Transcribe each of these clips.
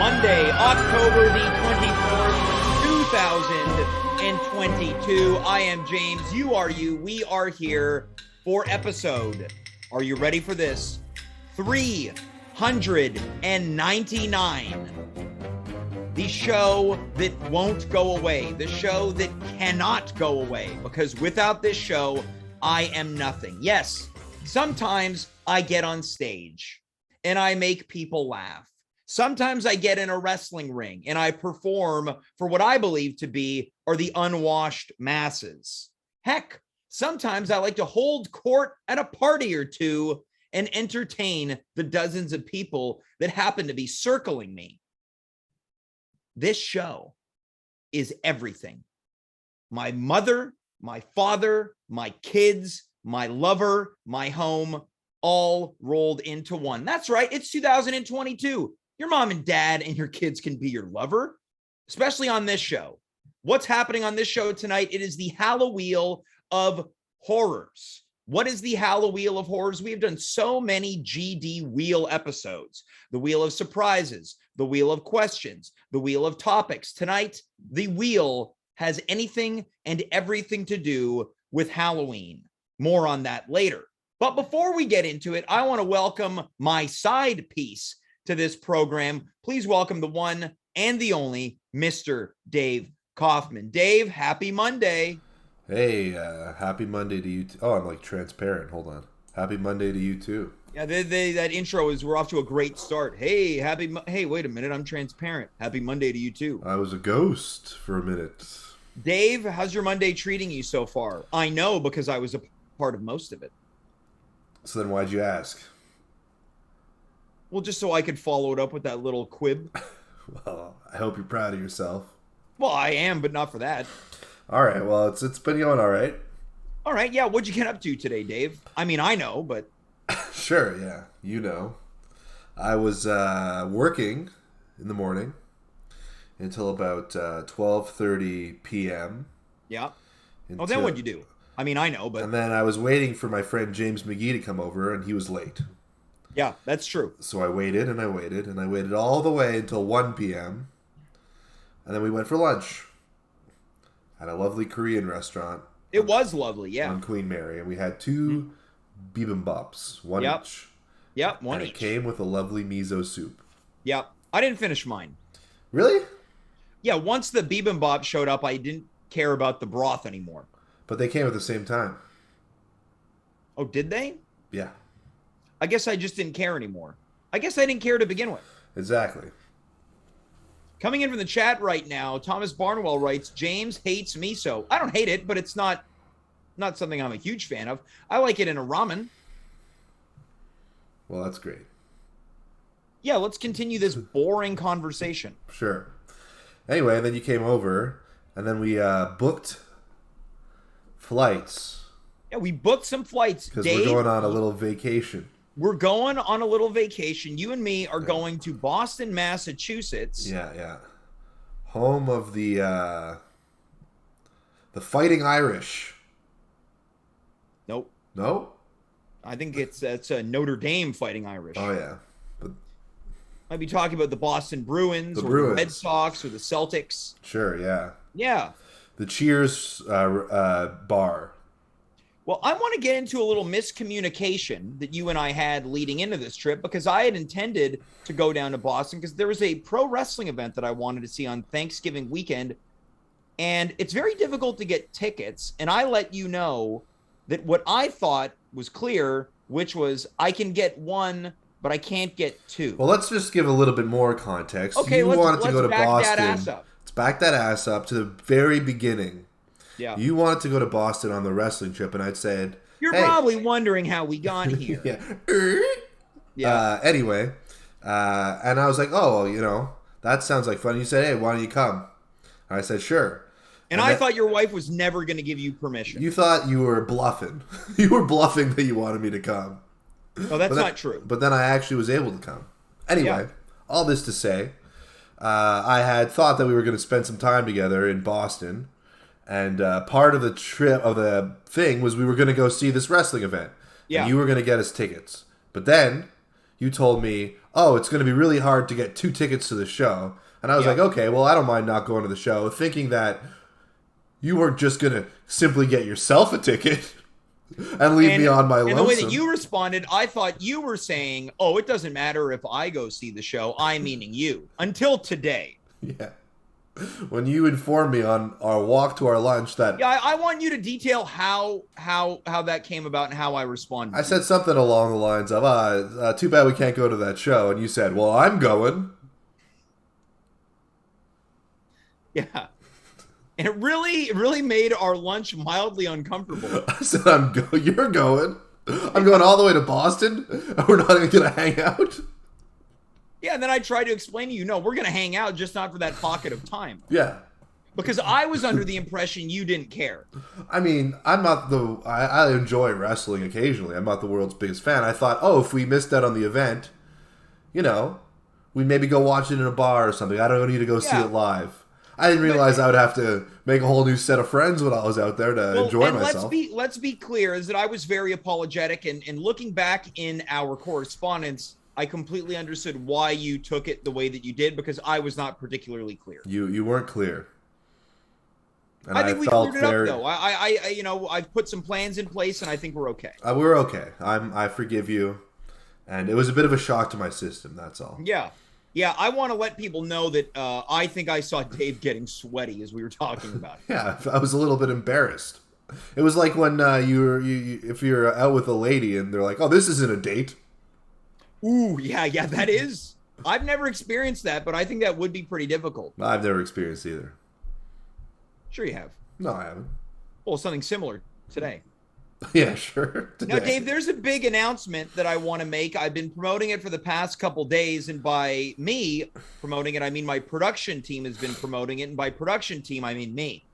Monday, October the 24th, 2022. I am James. You are you. We are here for episode. Are you ready for this? 399. The show that won't go away. The show that cannot go away. Because without this show, I am nothing. Yes, sometimes I get on stage and I make people laugh. Sometimes I get in a wrestling ring and I perform for what I believe to be are the unwashed masses. Heck, sometimes I like to hold court at a party or two and entertain the dozens of people that happen to be circling me. This show is everything. My mother, my father, my kids, my lover, my home, all rolled into one. That's right. It's 2022. Your mom and dad and your kids can be your lover, especially on this show. What's happening on this show tonight? It is the Hallowheel of Horrors. What is the Hallowheel of Horrors? We have done so many GD wheel episodes. The Wheel of Surprises, the Wheel of Questions, the Wheel of Topics. Tonight, the wheel has anything and everything to do with Halloween. More on that later. But before we get into it, I want to welcome my side piece to this program. Please welcome the one and the only Mr. Dave Kaufman. Dave, happy Monday. Hey, happy Monday to you. Oh, I'm like transparent. Hold on. Happy Monday to you too. Yeah, that intro we're off to a great start. Hey, hey, wait a minute. I'm transparent. Happy Monday to you too. I was a ghost for a minute. Dave, how's your Monday treating you so far? I know because I was a part of most of it. So then why'd you ask? Well, just so I could follow it up with that little quib. Well, I hope you're proud of yourself. Well, I am, but not for that. All right. Well, it's been going all right. All right. Yeah. What'd you get up to today, Dave? I mean, I know, but. Sure. Yeah. You know. I was working in the morning until about 12:30 p.m. Yeah. Oh, then what'd you do? I mean, I know, but. And then I was waiting for my friend James McGee to come over, and he was late. Yeah, that's true. So I waited and I waited and I waited all the way until 1 p.m. And then we went for lunch at a lovely Korean restaurant. It was lovely, yeah. On Queen Mary. And we had two bibimbops, one each. Yep, one and each. It came with a lovely miso soup. Yep. I didn't finish mine. Really? Yeah, once the bibimbap showed up, I didn't care about the broth anymore. But they came at the same time. Oh, did they? Yeah. I guess I just didn't care anymore. I guess I didn't care to begin with. Exactly. Coming in from the chat right now, Thomas Barnwell writes, James hates miso. I don't hate it, but it's not something I'm a huge fan of. I like it in a ramen. Well, that's great. Yeah, let's continue this boring conversation. Sure. Anyway, then you came over, and then we booked flights. Yeah, we booked some flights. Because we're going on a little vacation. We're going on a little vacation. You and me are going to Boston, Massachusetts. Yeah. Home of the Fighting Irish. Nope. No? I think it's a Notre Dame Fighting Irish. Oh, yeah. But might be talking about the Boston Bruins or the Red Sox or the Celtics. Sure, yeah. Yeah. The Cheers bar. Well, I want to get into a little miscommunication that you and I had leading into this trip because I had intended to go down to Boston because there was a pro wrestling event that I wanted to see on Thanksgiving weekend. And it's very difficult to get tickets. And I let you know that what I thought was clear, which was I can get one, but I can't get two. Well, let's just give a little bit more context. Okay, you wanted to let's go to back Boston. that ass up. Let's back that ass up to the very beginning. Yeah. You wanted to go to Boston on the wrestling trip, and I said, You're probably wondering how we got here. Yeah. Anyway, and I was like, oh, well, that sounds like fun. You said, hey, why don't you come? And I said, sure. And I thought your wife was never going to give you permission. You thought you were bluffing. You were bluffing that you wanted me to come. No, that's not true. But then I actually was able to come. Anyway, all this to say, I had thought that we were going to spend some time together in Boston. And part of the trip of the thing was we were going to go see this wrestling event. Yeah. And you were going to get us tickets. But then you told me, oh, it's going to be really hard to get 2 tickets to the show. And I was like, okay, well, I don't mind not going to the show, thinking that you were just going to simply get yourself a ticket and leave me on my lonesome. And the way that you responded, I thought you were saying, oh, it doesn't matter if I go see the show. I meaning you. Until today. Yeah. When you informed me on our walk to our lunch that... Yeah, I want you to detail how that came about and how I responded. I said something along the lines of, too bad we can't go to that show. And you said, well, I'm going. Yeah. And it really made our lunch mildly uncomfortable. I said, you're going. I'm going all the way to Boston. And we're not even going to hang out. Yeah, and then I tried to explain to you, no, we're going to hang out, just not for that pocket of time. Yeah. Because I was under the impression you didn't care. I mean, I'm not I enjoy wrestling occasionally. I'm not the world's biggest fan. I thought, if we missed out on the event, we maybe go watch it in a bar or something. I don't need to go see it live. I didn't realize I would have to make a whole new set of friends when I was out there to enjoy myself. Let's be clear, is that I was very apologetic, and looking back in our correspondence, I completely understood why you took it the way that you did, because I was not particularly clear. You weren't clear. And I think we cleared it up, though. I've put some plans in place, and I think we're okay. We're okay. I forgive you, and it was a bit of a shock to my system. That's all. Yeah. I want to let people know that I think I saw Dave getting sweaty as we were talking about it. Yeah, I was a little bit embarrassed. It was like when if you're out with a lady and they're like, "Oh, this isn't a date." Ooh, yeah, that is. I've never experienced that, but I think that would be pretty difficult. I've never experienced either. Sure you have. No, I haven't. Well, something similar today. Yeah, sure. Today. Now, Dave, there's a big announcement that I want to make. I've been promoting it for the past couple days, and by me promoting it, I mean my production team has been promoting it, and by production team, I mean me.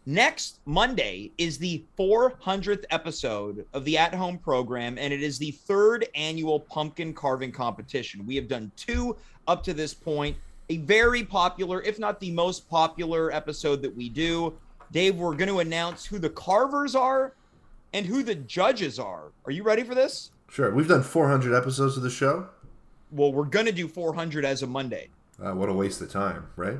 Next Monday is the 400th episode of the At Home program, and it is the 3rd annual pumpkin carving competition. We have done 2 up to this point. A very popular, if not the most popular episode that we do. Dave, we're going to announce who the carvers are and who the judges are. Are you ready for this? Sure. We've done 400 episodes of the show. Well, we're going to do 400 as of Monday. What a waste of time, right?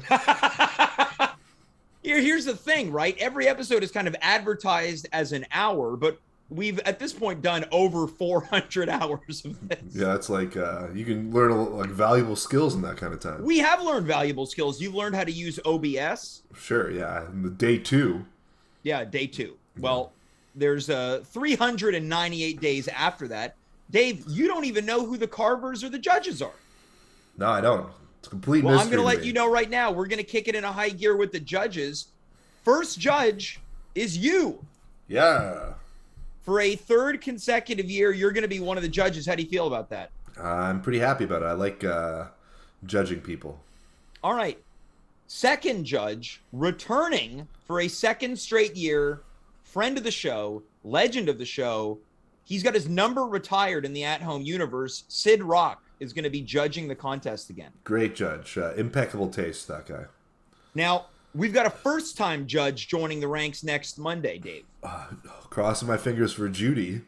Here's the thing, right? Every episode is kind of advertised as an hour, but we've at this point done over 400 hours of this. Yeah, it's like you can learn valuable skills in that kind of time. We have learned valuable skills. You've learned how to use OBS. Sure, yeah. And the day 2. Yeah, day 2. Well, there's 398 days after that. Dave, you don't even know who the carvers or the judges are. No, I don't. It's a complete mystery. Well, I'm going to let you know right now. We're going to kick it in a high gear with the judges. First judge is you. Yeah. For a 3rd consecutive year, you're going to be one of the judges. How do you feel about that? I'm pretty happy about it. I like judging people. All right. Second judge, returning for a 2nd straight year, friend of the show, legend of the show. He's got his number retired in the at-home universe. Sid Rock is going to be judging the contest again. Great judge. Impeccable taste, that guy. Now, we've got a first-time judge joining the ranks next Monday, Dave. Crossing my fingers for Judy.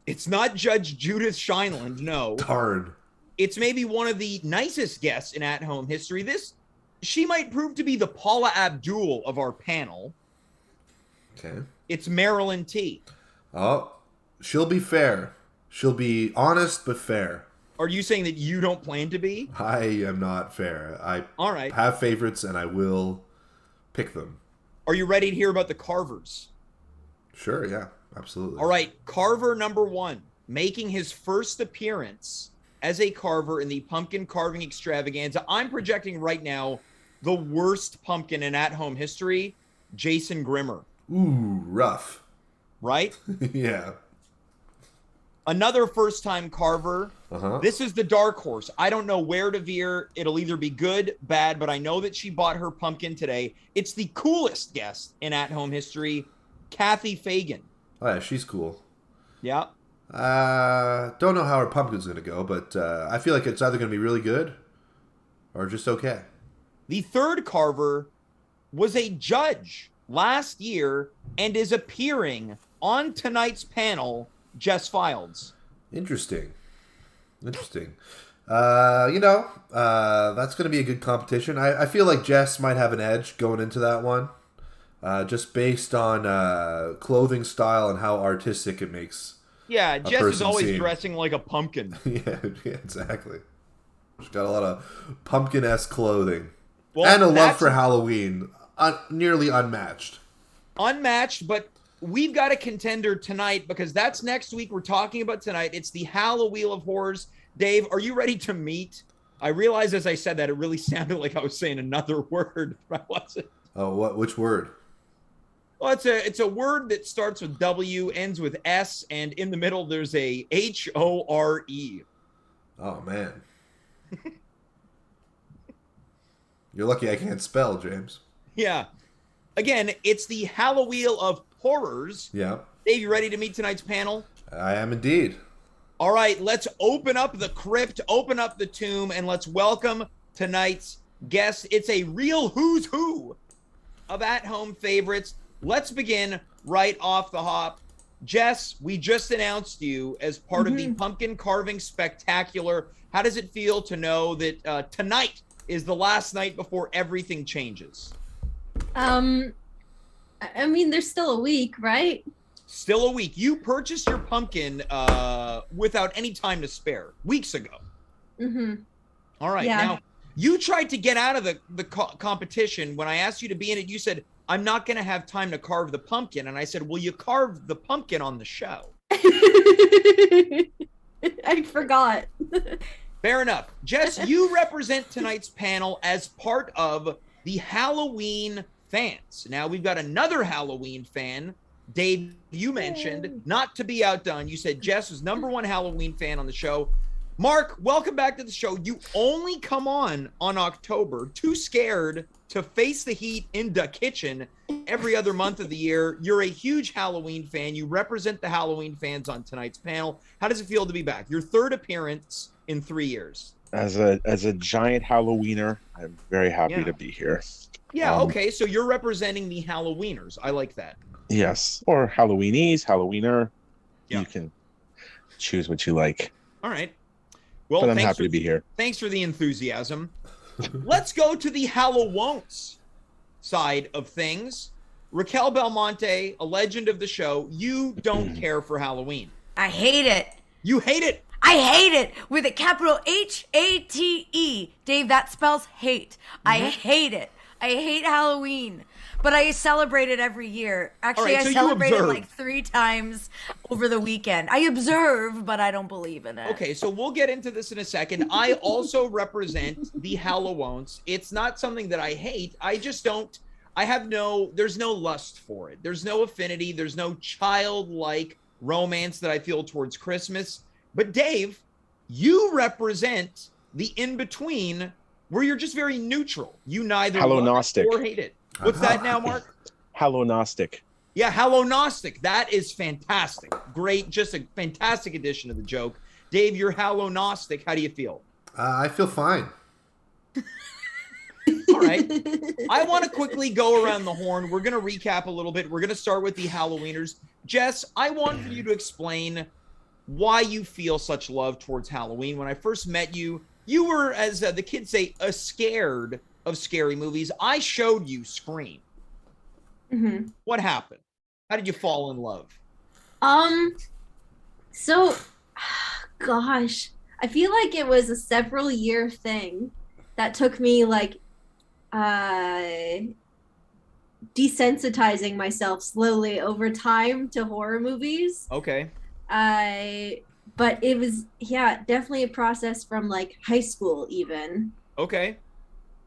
It's not Judge Judith Shineland, no. Darn. It's maybe one of the nicest guests in at-home history. She might prove to be the Paula Abdul of our panel. Okay. It's Marilyn T. Oh, she'll be fair. She'll be honest but fair. Are you saying that you don't plan to be? I am not fair. All right. Have favorites and I will pick them. Are you ready to hear about the carvers? Sure, yeah, absolutely. All right, carver number 1, making his first appearance as a carver in the pumpkin carving extravaganza. I'm projecting right now the worst pumpkin in at-home history, Jason Grimmer. Ooh, rough. Right? Yeah. Another first-time carver. Uh-huh. This is the dark horse. I don't know where to veer. It'll either be good, bad, but I know that she bought her pumpkin today. It's the coolest guest in at-home history, Kathy Fagan. Oh, yeah, she's cool. Yeah. Don't know how her pumpkin's going to go, but I feel like it's either going to be really good or just okay. The third carver was a judge last year and is appearing on tonight's panel, Jess Fildes. Interesting. Interesting. That's going to be a good competition. I feel like Jess might have an edge going into that one, just based on clothing style and how artistic it makes Yeah, a Jess is person always seem. dressing like a pumpkin. Yeah, exactly. She's got a lot of pumpkin-esque clothing. Well, And a love that's for Halloween, nearly unmatched. unmatched, but we've got a contender tonight because that's next week. We're talking about tonight. It's the Hallowheel of Horrors. Dave, are you ready to meet? I realized as I said that it really sounded like I was saying another word, but I wasn't. Oh, what? Which word? Well, it's a word that starts with W, ends with S, and in the middle there's a HORE. Oh man, you're lucky I can't spell, James. Yeah. Again, it's the Hallowheel of Horrors. Yeah, Dave, you ready to meet tonight's panel? I am indeed. All right, let's open up the crypt, open up the tomb, and let's welcome tonight's guest. It's a real who's who of at-home favorites. Let's begin right off the hop. Jess, we just announced you as part of the Pumpkin Carving Spectacular. How does it feel to know that tonight is the last night before everything changes? I mean, there's still a week, right? Still a week. You purchased your pumpkin without any time to spare weeks ago. All right. Yeah. Now, you tried to get out of the competition. When I asked you to be in it, you said, I'm not going to have time to carve the pumpkin. And I said, well, you carved the pumpkin on the show. I forgot. Fair enough. Jess, you represent tonight's panel as part of the Halloween fans. Now, we've got another Halloween fan. Dave, you mentioned, not to be outdone, you said Jess was #1 Halloween fan on the show. Mark, welcome back to the show. You only come on October, too scared to face the heat in the kitchen every other month of the year. You're a huge Halloween fan. You represent the Halloween fans on tonight's panel. How does it feel to be back? Your third appearance in 3 years. As a giant Halloweener, I'm very happy to be here. Yeah, okay, so you're representing the Halloweeners. I like that. Yes, or Halloweenies, Halloweener. Yeah. You can choose what you like. All right. Well, But I'm happy to be here. Thanks for the enthusiasm. Let's go to the Hallowon'ts side of things. Racquel Belmonte, a legend of the show, you don't care for Halloween. I hate it. You hate it. I hate it with a capital H-A-T-E. Dave, that spells hate. I hate it. I hate Halloween. But I celebrate it every year. Actually, All right, so I you celebrate it observe. like 3 times over the weekend. I observe, but I don't believe in it. Okay, so we'll get into this in a second. I also represent the Hallowon'ts. It's not something that I hate. I just don't, there's no lust for it. There's no affinity. There's no childlike romance that I feel towards Christmas. But Dave, you represent the in-between where you're just very neutral. You neither love Hallownostic. it or hate it. What's that now, Mark? Hallownostic. Yeah, Hallownostic. That is fantastic. Great, just a fantastic addition to the joke. Dave, you're Hallownostic. How do you feel? I feel fine. All right. I want to quickly go around the horn. We're going to recap a little bit. We're going to start with the Halloweeners. Jess, I want for you to explain why you feel such love towards Halloween. When I first met you, you were, as the kids say, scared of scary movies. I showed you Scream. What happened? How did you fall in love? So, gosh, I feel like it was a several year thing that took me like desensitizing myself slowly over time to horror movies. Okay. But it was, definitely a process from like high school even. Okay.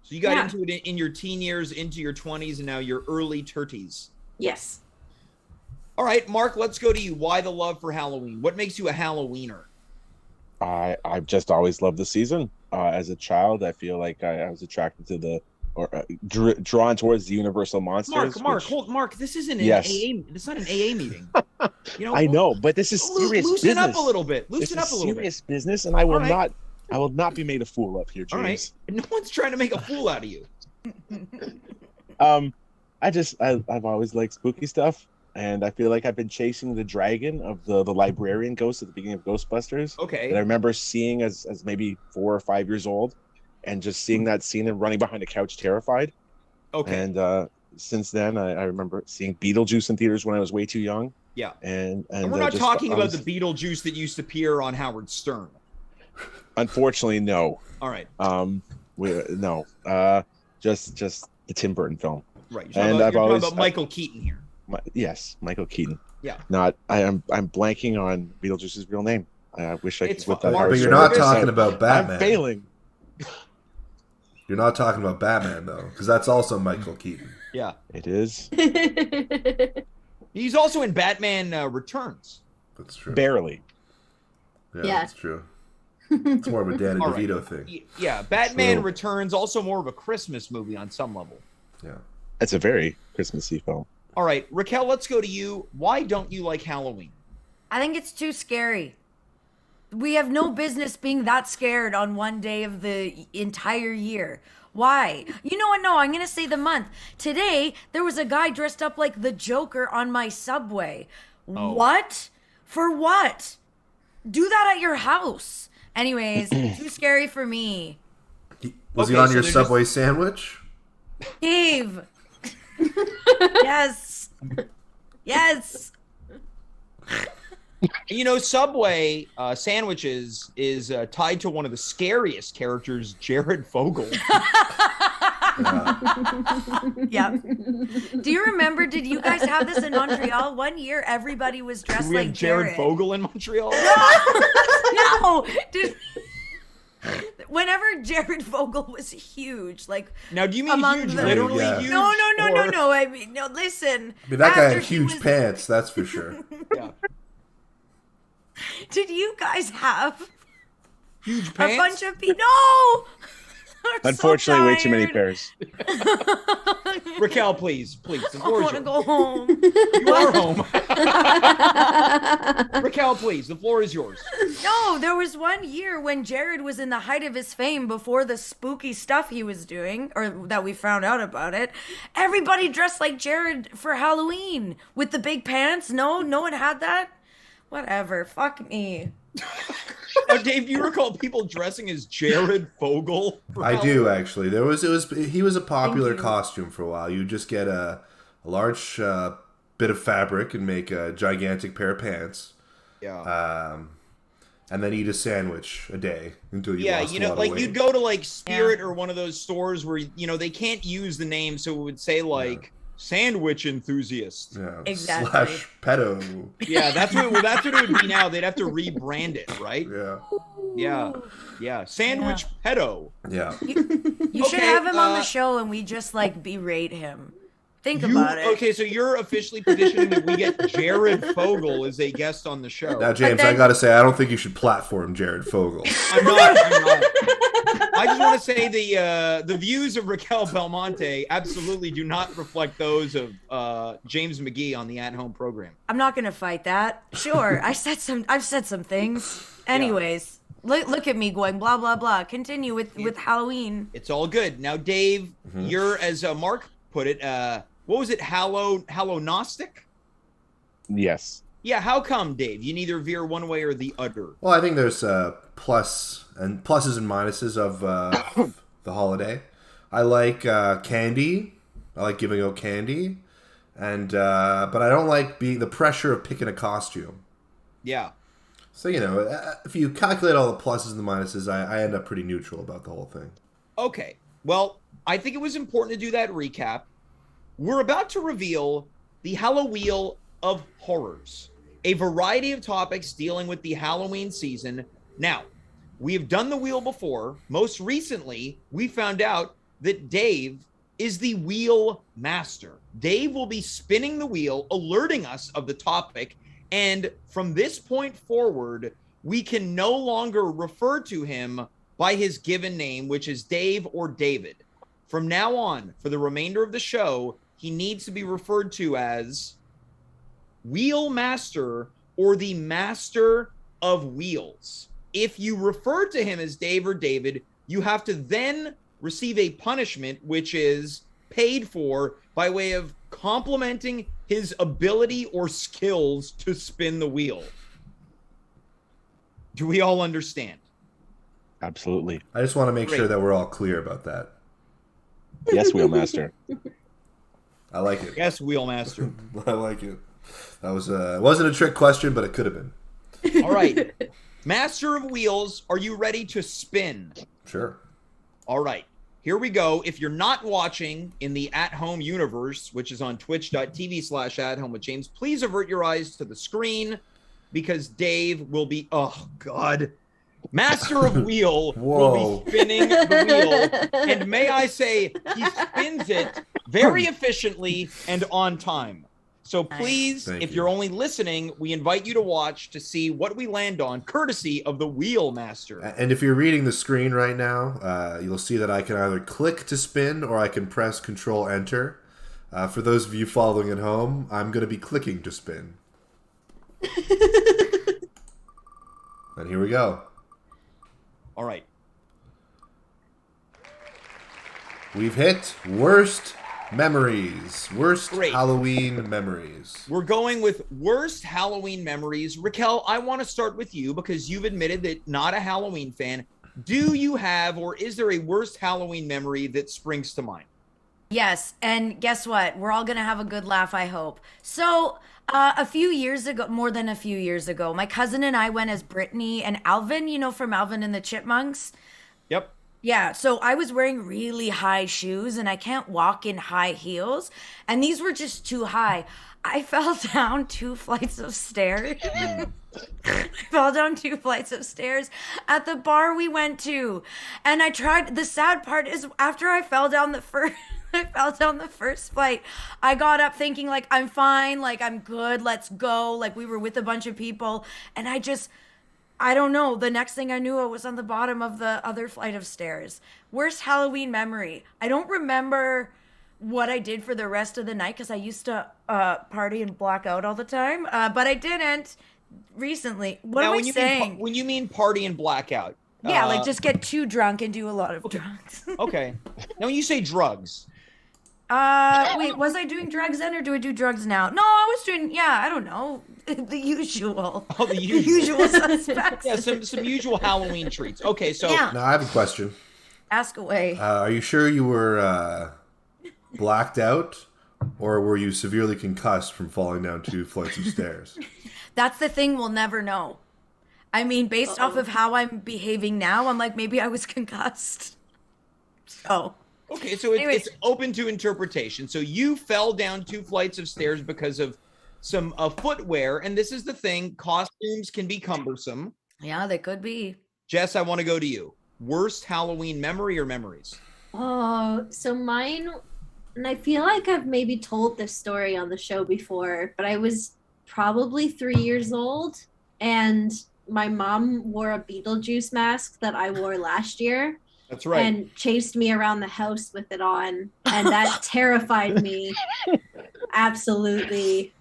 So you got into it in your teen years, into your 20s, and now your early 30s. Yes. All right, Mark, let's go to you. Why the love for Halloween? What makes you a Halloweener? I've just always loved the season. As a child, I feel like I was attracted to drawn towards the Universal monsters. Mark, this isn't an Yes. AA. It's not an AA meeting. You know, I know, but this is serious loosen business. up a little bit. This Loosen up is a little serious business, and I will All right. I will not be made a fool up here, bit. All right. James. No one's trying to make a fool out of you. I've always liked spooky stuff. and I feel like I've been chasing the dragon of the librarian ghost at the beginning of Ghostbusters. Okay. That I remember seeing as maybe 4 or 5 years old, and just seeing that scene and running behind a couch terrified. Okay. And since then, I remember seeing Beetlejuice in theaters when I was way too young. Yeah. And we're not talking about the Beetlejuice that used to appear on Howard Stern. Unfortunately, no. All right. Just the Tim Burton film. Right. And you're talking about Michael Keaton here. Yes, Michael Keaton. Yeah. I'm blanking on Beetlejuice's real name. I wish I could whip that out. But you're not talking about Batman. I'm failing. You're not talking about Batman though, because that's also Michael Keaton. Yeah, it is. He's also in Batman Returns. That's true. Barely. Yeah. That's true. It's more of a Danny DeVito thing. Yeah, Batman Returns, also more of a Christmas movie on some level. Yeah. It's a very Christmassy film. All right, Racquel, let's go to you. Why don't you like Halloween? I think it's too scary. We have no business being that scared on one day of the entire year. Why? You know what? No, I'm going to say the month. Today, there was a guy dressed up like the Joker on my subway. Oh. What? For what? Do that at your house. Anyways, too scary for me. Was he on your Subway sandwich? Dave. Yes. Yes. You know, Subway sandwiches is tied to one of the scariest characters, Jared Fogle. Yeah. Do you remember, did you guys have this in Montreal? One year, everybody was dressed like Jared Fogle in Montreal? No. Whenever Jared Fogle was huge, like now, do you mean huge? Literally huge? No. I mean, no. Listen. I mean, that guy had huge pants. That's for sure. Yeah. Did you guys have huge pants? A bunch of people? No. Unfortunately, way too many pairs. Racquel, please. The floor is yours. I want to go home. You are home. Racquel, please. The floor is yours. No, there was one year when Jared was in the height of his fame before the spooky stuff he was doing, or that we found out about it. Everybody dressed like Jared for Halloween with the big pants. No one had that. Whatever. Fuck me. Now, Dave, do you recall people dressing as Jared Fogle? I do actually. He was a popular costume for a while. You just get a large bit of fabric and make a gigantic pair of pants. Yeah. And then eat a sandwich a day until you lost a lot of weight. You'd go to like Spirit or one of those stores where they can't use the name, so it would say like sandwich enthusiast. Yeah. Exactly. / pedo. Yeah, that's what it would be now. They'd have to rebrand it, right? Yeah. Yeah. Sandwich pedo. Yeah. You should have him on the show and we just like berate him. Think about it. Okay, so you're officially petitioning that we get Jared Fogle as a guest on the show. Now, James, I gotta say, I don't think you should platform Jared Fogle. I'm not. I just want to say the views of Racquel Belmonte absolutely do not reflect those of James McGee on the At Home program. I'm not gonna fight that. Sure, I've said some things. Anyways, look at me going blah blah blah. Continue with Halloween. It's all good. Now, Dave, you're, as Mark put it, what was it? Hallownostic? Yes. Yeah. How come, Dave? You neither veer one way or the other. Well, I think there's pluses and minuses of the holiday. I like candy. I like giving out candy, and but I don't like the pressure of picking a costume. Yeah. So if you calculate all the pluses and the minuses, I end up pretty neutral about the whole thing. Okay. Well, I think it was important to do that recap. We're about to reveal the Hallowheel of Horrors, a variety of topics dealing with the Halloween season. Now, we have done the wheel before. Most recently, we found out that Dave is the wheel master. Dave will be spinning the wheel, alerting us of the topic, and from this point forward, we can no longer refer to him by his given name, which is Dave or David. From now on, for the remainder of the show, he needs to be referred to as Wheel Master or the Master of Wheels. If you refer to him as Dave or David, you have to then receive a punishment, which is paid for by way of complimenting his ability or skills to spin the wheel. Do we all understand? Absolutely. I just want to make Great. sure that we're all clear about that. Yes, Wheelmaster. I like it. Yes, Wheelmaster. I like it. That was it wasn't a trick question, but it could have been. All right. Master of Wheels, are you ready to spin? Sure. All right. Here we go. If you're not watching in the at-home universe, which is on twitch.tv/@home with James, please avert your eyes to the screen because Dave will be, oh God, Master of Wheel will be spinning the wheel. And may I say, he spins it very efficiently and on time. So please, Thank if you. you're only listening, we invite you to watch to see what we land on, courtesy of the Wheel Master. And if you're reading the screen right now, you'll see that I can either click to spin or I can press Control Enter. For those of you following at home, I'm going to be clicking to spin. And here we go. All right. We've hit worst memories. Worst Great. Halloween memories. We're going with worst Halloween memories. Racquel, I want to start with you because you've admitted that not a Halloween fan. Do you have, or is there a worst Halloween memory that springs to mind? Yes, and guess what? We're all going to have a good laugh, I hope. So, a few years ago, more than a few years ago, my cousin and I went as Brittany and Alvin, you know, from Alvin and the Chipmunks. Yep. Yeah, so I was wearing really high shoes and I can't walk in high heels, and these were just too high. I fell down 2 flights of stairs. I fell down 2 flights of stairs at the bar we went to. And I tried, the sad part is after I fell down the first flight, I got up thinking like, I'm fine, like I'm good, let's go. Like we were with a bunch of people, and I don't know. The next thing I knew, I was on the bottom of the other flight of stairs. Worst Halloween memory. I don't remember what I did for the rest of the night because I used to party and black out all the time. But I didn't recently. What am I saying? When you mean party and blackout. Yeah, like just get too drunk and do a lot of drugs. Okay. Now, when you say drugs. Wait, was I doing drugs then or do I do drugs now? No, I was doing, I don't know. The usual. Oh, the The usual. usual suspects. Yeah, some usual Halloween treats. Okay, so Yeah. Now I have a question. Ask away. Are you sure you were blacked out, or were you severely concussed from falling down 2 flights of stairs? That's the thing we'll never know. I mean, based off of how I'm behaving now, I'm like, maybe I was concussed. So. okay, so Anyways. it's open to interpretation. So you fell down 2 flights of stairs because of some footwear, and this is the thing: costumes can be cumbersome. Yeah, they could be. Jess, I want to go to you. Worst Halloween memory or memories? Oh, so mine, and I feel like I've maybe told this story on the show before, but I was probably 3 years old, and my mom wore a Beetlejuice mask that I wore last year. That's right. And chased me around the house with it on, and that terrified me. Absolutely.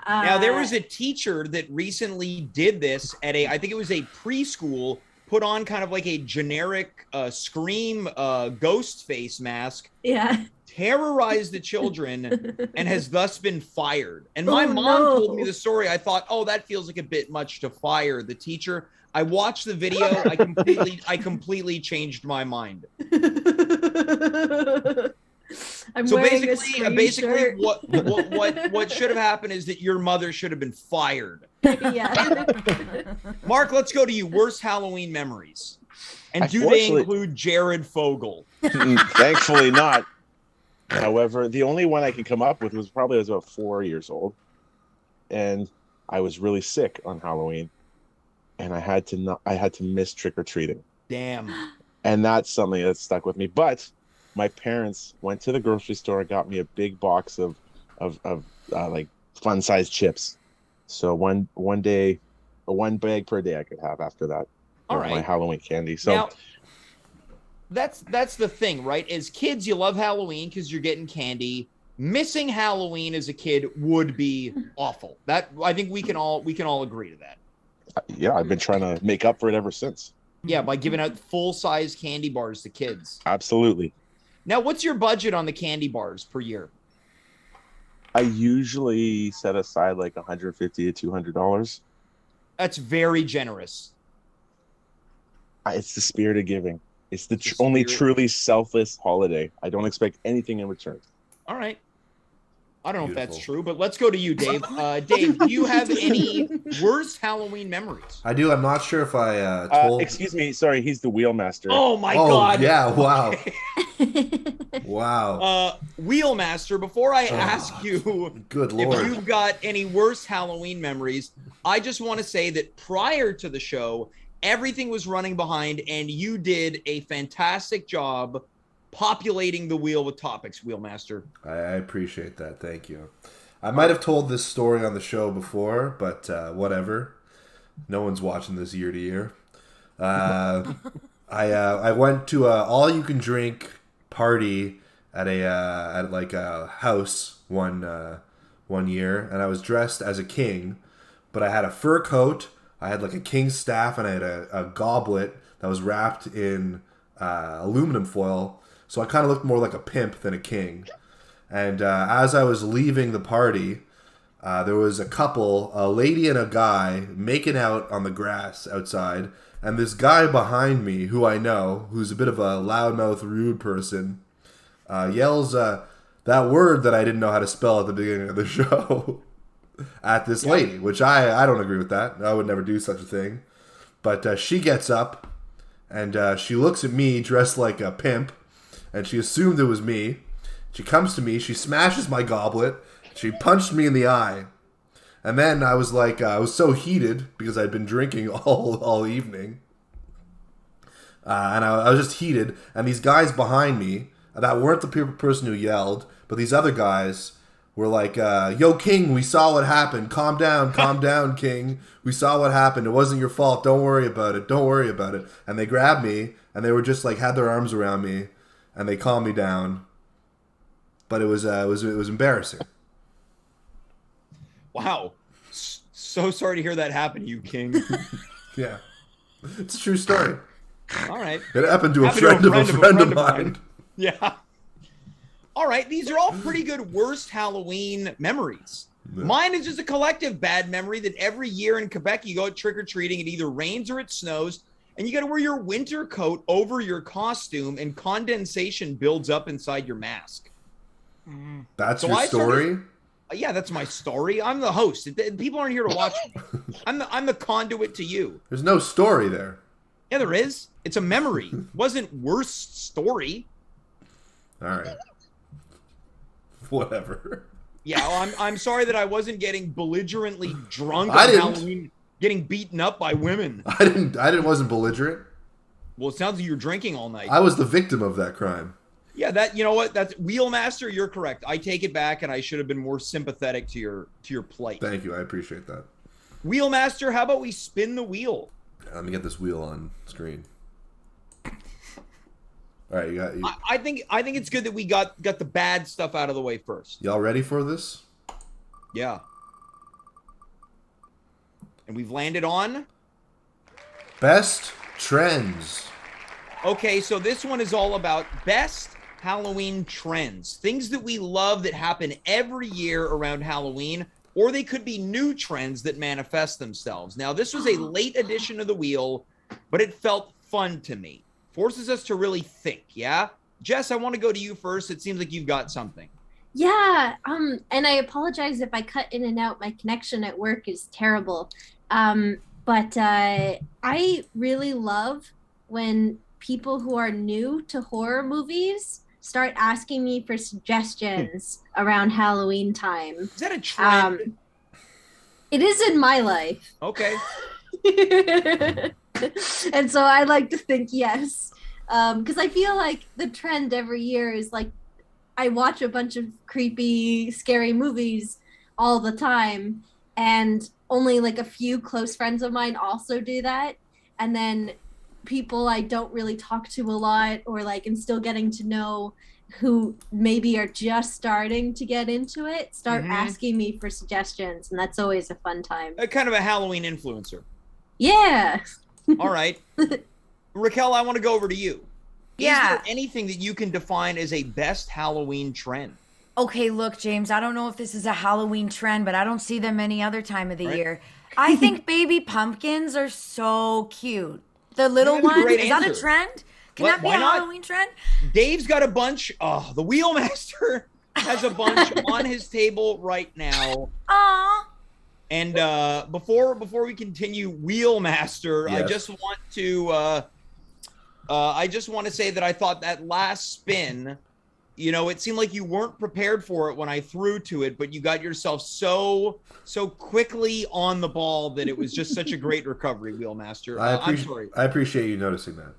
Now, there was a teacher that recently did this at I think it was a preschool, put on kind of like a generic Scream ghost face mask, Yeah. terrorized the children, and has thus been fired. And my Oh, mom no. told me the story. I thought, oh, that feels like a bit much to fire the teacher. I watched the video. I completely changed my mind. I'm So wearing a basically, Scream shirt. what should have happened is that your mother should have been fired. Yeah. Mark, let's go to you. Worst Halloween memories, and do they Unfortunately- include Jared Fogle? Thankfully not. However, the only one I can come up with was probably I was about 4 years old, and I was really sick on Halloween, and I had to miss trick or treating, Damn. and that's something that stuck with me. But my parents went to the grocery store and got me a big box of like fun sized chips. So one day, or 1 bag per day I could have after that. All My right. Halloween candy. So Now, that's the thing, right? As kids, you love Halloween because you're getting candy. Missing Halloween as a kid would be awful. That I think we can all agree to that. yeah, I've been trying to make up for it ever since. Yeah, by giving out full-size candy bars to kids. Absolutely. Now, what's your budget on the candy bars per year? I usually set aside like $150 to $200. That's very generous. It's the spirit of giving. It's the The only spirit. truly selfless holiday. I don't expect anything in return. All right. I don't know if that's Beautiful. true, but let's go to you, Dave. Dave, do you have any worst Halloween memories? I do. I'm not sure if I told. Excuse me. Sorry, he's the wheelmaster. Oh my Oh, God! yeah, wow. Wow. Wheelmaster. Before I ask you Good if Lord. you've got any worst Halloween memories, I just want to say that prior to the show, everything was running behind, and you did a fantastic job populating the wheel with topics, Wheelmaster. I appreciate that. Thank you. I might have told this story on the show before, but whatever. No one's watching this year to year. I went to a all-you-can-drink party at a house one year, and I was dressed as a king, but I had a fur coat. I had like a king's staff, and I had a goblet that was wrapped in aluminum foil. So I kind of looked more like a pimp than a king. And as I was leaving the party, there was a couple, a lady and a guy, making out on the grass outside. And this guy behind me, who I know, who's a bit of a loudmouth, rude person, yells that word that I didn't know how to spell at the beginning of the show at this lady, which I don't agree with that. I would never do such a thing. But she gets up, and she looks at me dressed like a pimp, and she assumed it was me. She comes to me, she smashes my goblet, she punched me in the eye. And then I was like, I was so heated because I'd been drinking all evening. And I was just heated. And these guys behind me, that weren't the person who yelled, but these other guys were like, yo, King, we saw what happened. Calm down, King. We saw what happened. It wasn't your fault. Don't worry about it. And they grabbed me, and they were just like, had their arms around me, and they calmed me down. But it was embarrassing. Wow. So sorry to hear that happen to you, King. Yeah. It's a true story. All right. It happened to a friend of a friend of mine. Yeah. All right. These are all pretty good worst Halloween memories. Yeah. Mine is just a collective bad memory that every year in Quebec, you go out trick-or-treating, it either rains or it snows, and you got to wear your winter coat over your costume, and condensation builds up inside your mask. That's So your I story? started- Yeah, that's my story. I'm the host. People aren't here to watch me. I'm the conduit to you. There's no story there. Yeah, there is. It's a memory. It wasn't worst story. All right. Whatever. Yeah, well, I'm sorry that I wasn't getting belligerently drunk I on didn't. Halloween, getting beaten up by women. I wasn't belligerent. Well, it sounds like you're drinking all night. I was the victim of that crime. Yeah, that, you know what? That's Wheelmaster. You're correct. I take it back, and I should have been more sympathetic to your plight. Thank you. I appreciate that. Wheelmaster, how about we spin the wheel? Let me get this wheel on screen. All right, you. I think it's good that we got the bad stuff out of the way first. Y'all ready for this? Yeah. And we've landed on. Best trends. Okay, so this one is all about best Halloween trends. Things that we love that happen every year around Halloween, or they could be new trends that manifest themselves. Now, this was a late edition of the wheel, but it felt fun to me. Forces us to really think, yeah? Jess, I want to go to you first. It seems like you've got something. Yeah, and I apologize if I cut in and out. My connection at work is terrible. But I really love when people who are new to horror movies start asking me for suggestions around Halloween time. Is that a trend? It is in my life. Okay. And so I like to think yes. Because I feel like the trend every year is like I watch a bunch of creepy, scary movies all the time, and only like a few close friends of mine also do that. And then people I don't really talk to a lot, or like am still getting to know, who maybe are just starting to get into it, start asking me for suggestions, and that's always a fun time. Kind of a Halloween influencer. Yeah. All right. Racquel, I want to go over to you. Yeah. Is there anything that you can define as a best Halloween trend? Okay, look, James, I don't know if this is a Halloween trend, but I don't see them any other time of the year. I think baby pumpkins are so cute. The little That's a ones. great Is that a answer. trend? Can that be Why a not? Halloween trend? Dave's got a bunch. Oh, the Wheelmaster has a bunch on his table right now. Aw. And before we continue, Wheelmaster, Yes. I just want to say that I thought that last spin, it seemed like you weren't prepared for it when I threw to it, but you got yourself so quickly on the ball that it was just such a great recovery, Wheelmaster. I'm sorry. I appreciate you noticing that.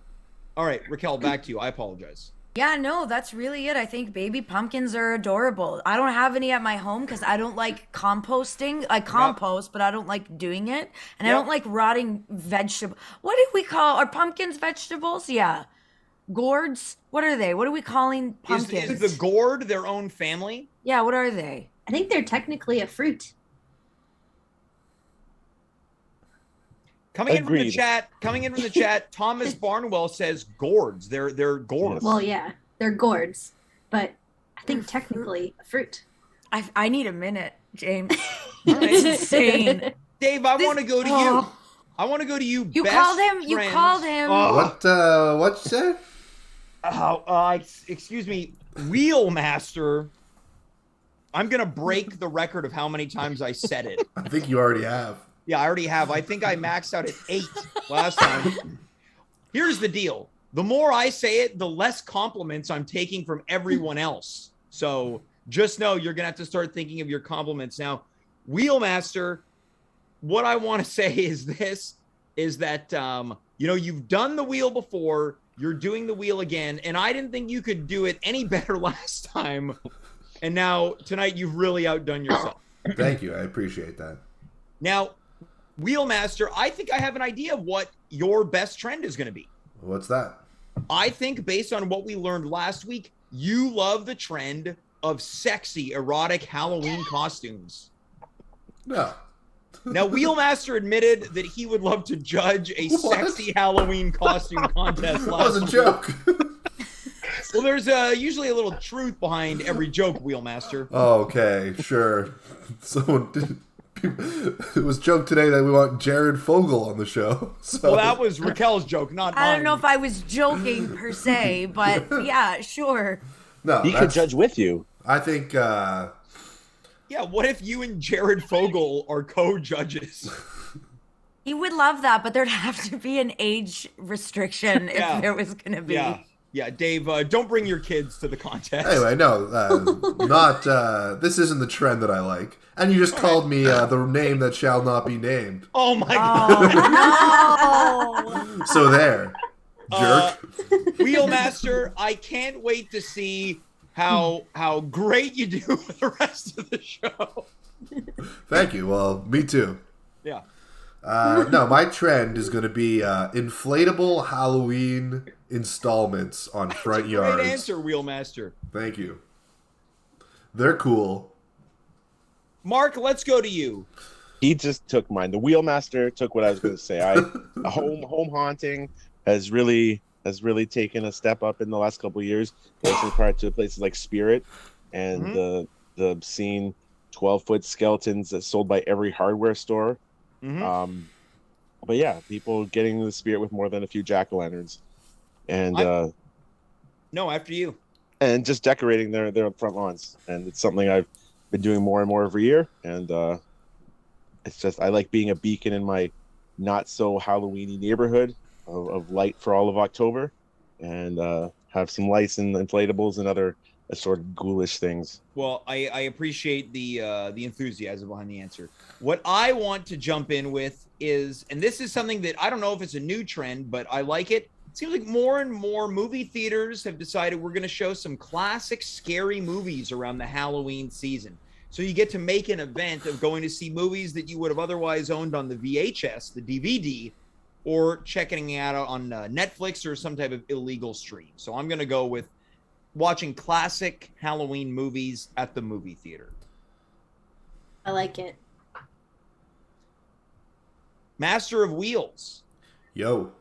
All right, Racquel, back to you. I apologize. Yeah, no, that's really it. I think baby pumpkins are adorable. I don't have any at my home because I don't like composting. I compost, but I don't like doing it. And I don't like rotting vegetable. What do we call, are pumpkins vegetables? Yeah. Gourds? What are they? What are we calling pumpkins? Is the gourd their own family? Yeah, what are they? I think they're technically a fruit. Coming in from the chat, Thomas Barnwell says gourds. They're gourds. Well, yeah, they're gourds, but I think technically a fruit. I need a minute, James. All right. It's insane. Dave, I want to go to you. I want to go to you. You best called him. You friends. called him. What you say? Excuse me, Wheelmaster. I'm gonna break the record of how many times I said it. I think you already have. Yeah, I already have. I think I maxed out at 8 last time. Here's the deal. The more I say it, the less compliments I'm taking from everyone else. So just know you're going to have to start thinking of your compliments. Now, Wheelmaster, what I want to say is that, you've done the wheel before. You're doing the wheel again. And I didn't think you could do it any better last time. And now tonight you've really outdone yourself. Thank you. I appreciate that. Now, Wheelmaster, I think I have an idea of what your best trend is going to be. What's that? I think based on what we learned last week, you love the trend of sexy, erotic Halloween costumes. No. Now, Wheelmaster admitted that he would love to judge a sexy Halloween costume contest That last was a week. joke. Well, there's usually a little truth behind every joke, Wheelmaster. Oh, okay, sure. It was joked today that we want Jared Fogle on the show. So. Well, that was Racquel's joke, not mine. I don't know if I was joking per se, but yeah, sure. No, He could judge with you. I think. Yeah, what if you and Jared Fogle are co-judges? He would love that, but there'd have to be an age restriction Yeah. if there was going to be. Yeah, Dave, don't bring your kids to the contest. Anyway, no, not. This isn't the trend that I like. And you just called me the name that shall not be named. Oh my God. Oh, no. So there, jerk. Wheelmaster, I can't wait to see how great you do with the rest of the show. Thank you. Well, me too. Yeah. No, my trend is going to be inflatable Halloween installments on front yards. Great answer, Wheelmaster. Thank you. They're cool. Mark, let's go to you. He just took mine. The Wheelmaster took what I was going to say. Home haunting has really taken a step up in the last couple of years. Prior to places like Spirit and the scene 12-foot skeletons that's sold by every hardware store. Mm-hmm. But yeah, people getting into the Spirit with more than a few jack-o'-lanterns, and No, after you. and just decorating their front lawns. And it's something I've been doing more and more every year. And it's just, I like being a beacon in my not so Halloweeny neighborhood of light for all of October, and have some lights and inflatables and other assorted ghoulish things. Well, I appreciate the enthusiasm behind the answer. What I want to jump in with is, and this is something that I don't know if it's a new trend, but I like it. It seems like more and more movie theaters have decided we're going to show some classic scary movies around the Halloween season. So you get to make an event of going to see movies that you would have otherwise owned on the VHS, the DVD, or checking it out on Netflix or some type of illegal stream. So I'm going to go with watching classic Halloween movies at the movie theater. I like it. Master of Wheels. Yo.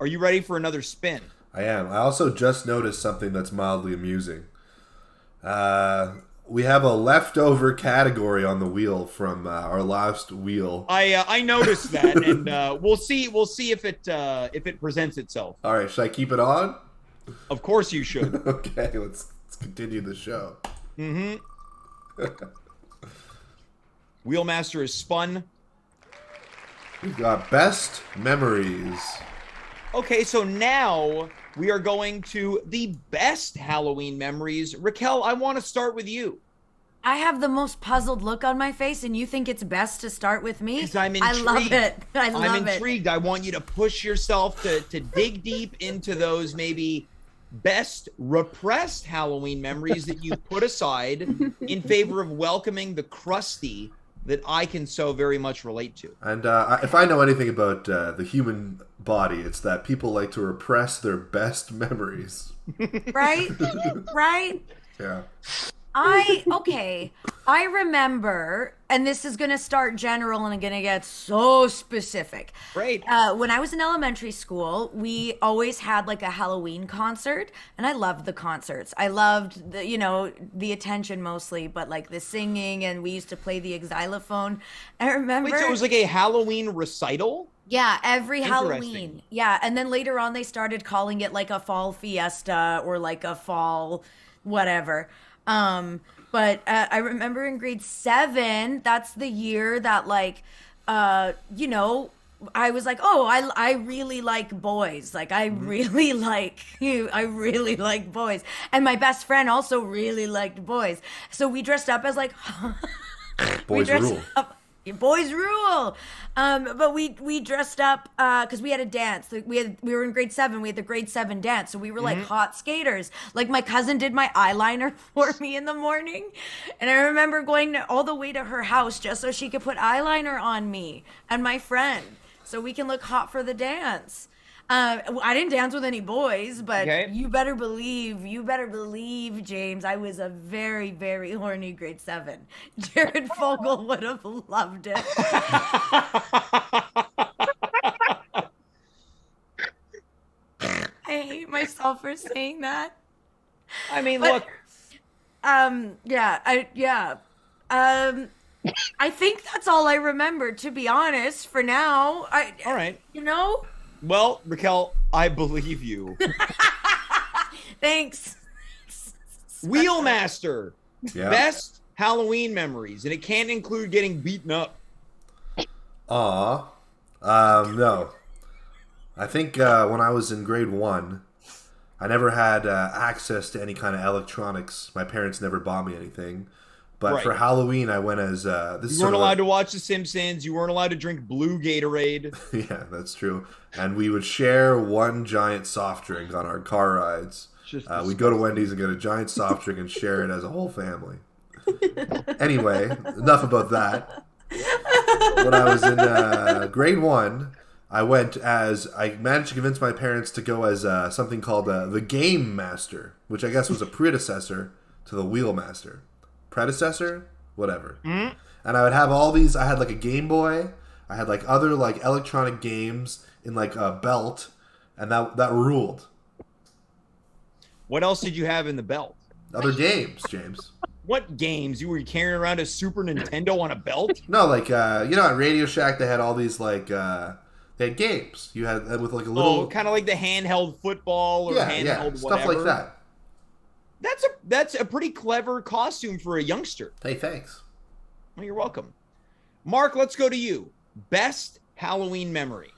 Are you ready for another spin? I am. I also just noticed something that's mildly amusing. we have a leftover category on the wheel from our last wheel. I noticed that, and we'll see if it presents itself. All right, should I keep it on? Of course you should. Okay, let's continue the show. Mm-hmm. Wheelmaster is spun. We've got best memories. Okay, so now we are going to the best Halloween memories. Racquel, I want to start with you. I have the most puzzled look on my face, and you think it's best to start with me? 'Cause I'm I love intrigued. it. I'm intrigued. I want you to push yourself to dig deep into those maybe best repressed Halloween memories that you put aside in favor of welcoming the crusty that I can so very much relate to. And if I know anything about the human body, it's that people like to repress their best memories. Right? Right? Yeah. I remember, and this is going to start general and I'm going to get so specific. Great. When I was in elementary school, we always had like a Halloween concert, and I loved the concerts. I loved the attention mostly, but like the singing, and we used to play the xylophone. I remember. Wait, so it was like a Halloween recital? Yeah, every Interesting. Halloween. Yeah, and then later on they started calling it like a fall fiesta or like a fall whatever. But I remember in grade 7, that's the year that like, I was like, oh, I really like boys. Like I really like you. I really like boys. And my best friend also really liked boys. So we dressed up as like, Boys rule. Boys rule. But we dressed up because we had a dance. We were in grade 7. We had the grade 7 dance, so we were like hot skaters. Like my cousin did my eyeliner for me in the morning, and I remember going all the way to her house just so she could put eyeliner on me and my friend, so we can look hot for the dance. I didn't dance with any boys, but Okay. you better believe, James, I was a very, very horny grade 7. Jared Fogle would have loved it. I hate myself for saying that. I mean, But- look. I think that's all I remember, to be honest, for now. All right. You know? Well, Racquel, I believe you. Thanks. Wheelmaster. Yeah. Best Halloween memories, and it can't include getting beaten up. No. I think when I was in grade 1, I never had access to any kind of electronics. My parents never bought me anything. But Right. for Halloween, I went as You weren't allowed to watch The Simpsons. You weren't allowed to drink blue Gatorade. Yeah, that's true. And we would share one giant soft drink on our car rides. Just We'd go to Wendy's and get a giant soft drink and share it as a whole family. Anyway, enough about that. When I was in grade 1, I managed to convince my parents to go as something called the Game Master, which I guess was a predecessor to the Wheelmaster. Predecessor? Whatever. Mm-hmm. And I would have all these. I had like a Game Boy. I had like other like electronic games in like a belt, and that ruled. What else did you have in the belt? Other games, James. What games? You were carrying around a Super Nintendo on a belt? No, like at Radio Shack they had all these like they had games. You had with like a little Kind of like the handheld football or handheld stuff whatever. like that. That's a pretty clever costume for a youngster. Hey, thanks. Well, you're welcome. Mark, let's go to you. Best Halloween memory.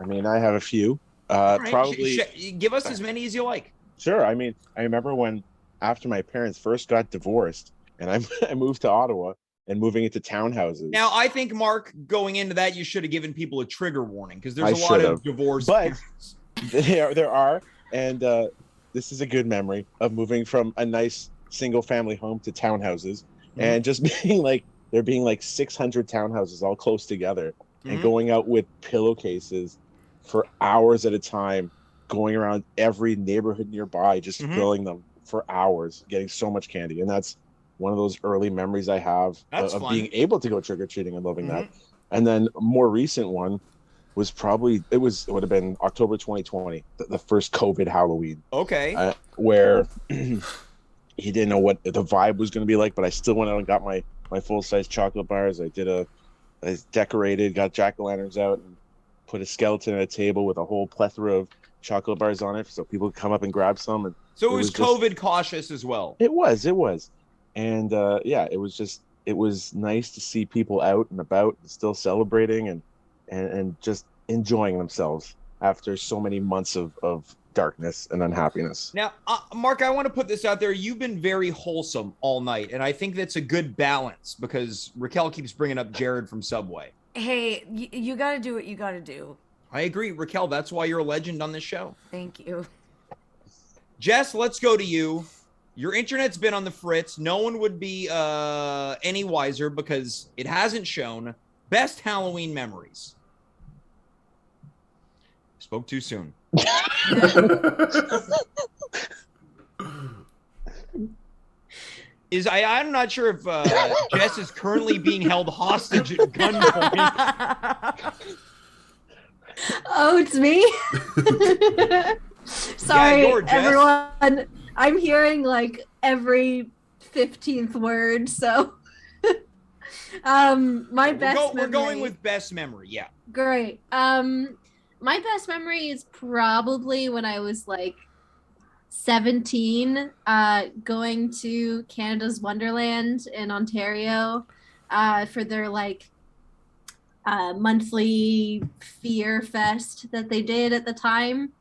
I mean, I have a few. All right, Probably. give us as many as you like. Sure. I mean, I remember when after my parents first got divorced, and I moved to Ottawa and moving into townhouses. Now, I think, Mark, going into that, you should have given people a trigger warning because there's I a lot of should've. divorce. But there are, and this is a good memory of moving from a nice single family home to townhouses, and just being like there being like 600 townhouses all close together, and going out with pillowcases for hours at a time, going around every neighborhood nearby, just filling them for hours, getting so much candy. And that's one of those early memories I have That's of fun. being able to go trick-or-treating and loving that. And then a more recent one was it would have been October 2020, the first COVID Halloween. Okay. Where he didn't know what the vibe was going to be like, but I still went out and got my full-size chocolate bars. I decorated, got jack-o'-lanterns out, and put a skeleton at a table with a whole plethora of chocolate bars on it, so people could come up and grab some. And So it was COVID cautious as well. It was, and it was nice to see people out and about, and still celebrating and just enjoying themselves after so many months of darkness and unhappiness. Now, Mark, I want to put this out there. You've been very wholesome all night, and I think that's a good balance because Racquel keeps bringing up Jared from Subway. Hey, you got to do what you got to do. I agree, Racquel. That's why you're a legend on this show. Thank you. Jess, let's go to you. Your internet's been on the fritz. No one would be any wiser because it hasn't shown. Best Halloween memories. Spoke too soon. I'm not sure if Jess is currently being held hostage at gunpoint. Oh, it's me. Sorry, you're Jess. everyone. I'm hearing like every 15th word. So, my best. We're going with best memory. Yeah. Great. My best memory is probably when I was like 17, going to Canada's Wonderland in Ontario, for their like monthly Fear Fest that they did at the time.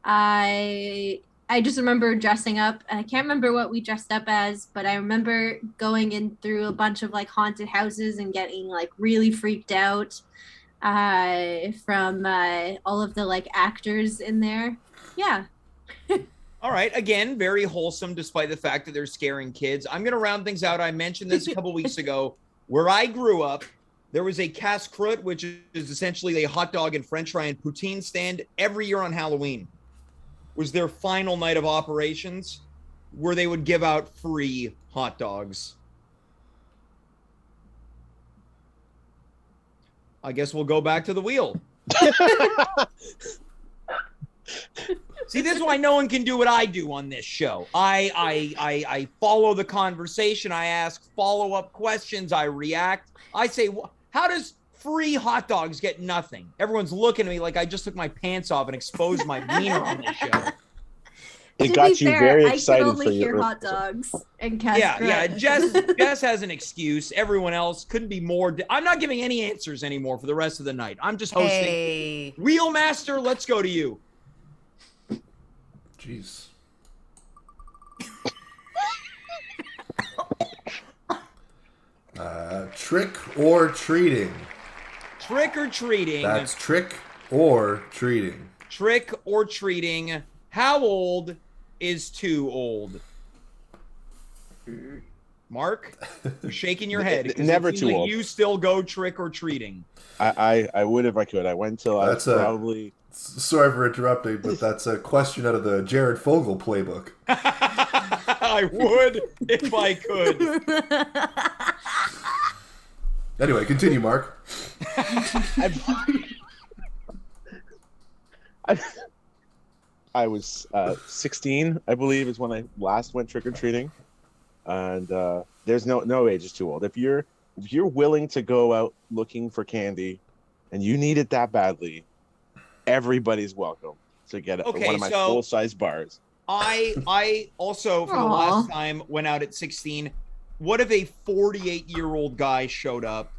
I just remember dressing up, and I can't remember what we dressed up as, but I remember going in through a bunch of like haunted houses and getting like really freaked out from all of the like actors in there. Yeah. All right. Again, very wholesome despite the fact that they're scaring kids. I'm going to round things out. I mentioned this a couple weeks ago. Where I grew up, there was a casse-croûte, which is essentially a hot dog and french fry and poutine stand every year on Halloween. It was their final night of operations where they would give out free hot dogs. I guess we'll go back to the wheel. See, this is why no one can do what I do on this show. I follow the conversation. I ask follow-up questions. I react. I say, how does free hot dogs get nothing? Everyone's looking at me like I just took my pants off and exposed my wiener on this show. It got you very excited I could only for hear your hot dogs and casse-croûte. Yeah. Jess has an excuse. Everyone else couldn't be more. I'm not giving any answers anymore for the rest of the night. I'm just hosting. Hey. Wheelmaster, let's go to you. Jeez. Trick or treating? Trick or treating. That's trick or treating. Trick or treating. How old is too old? Mark, you're shaking your head. Never too like old. You still go trick or treating. I would if I could. I went till I was probably. Sorry for interrupting, but that's a question out of the Jared Fogle playbook. I would if I could. Anyway, continue, Mark. I was 16, I believe, is when I last went trick or treating, and there's no age is too old. If you're willing to go out looking for candy, and you need it that badly, everybody's welcome to get one of my full-size bars. I also, for the last time, went out at 16. What if a 48-year-old guy showed up?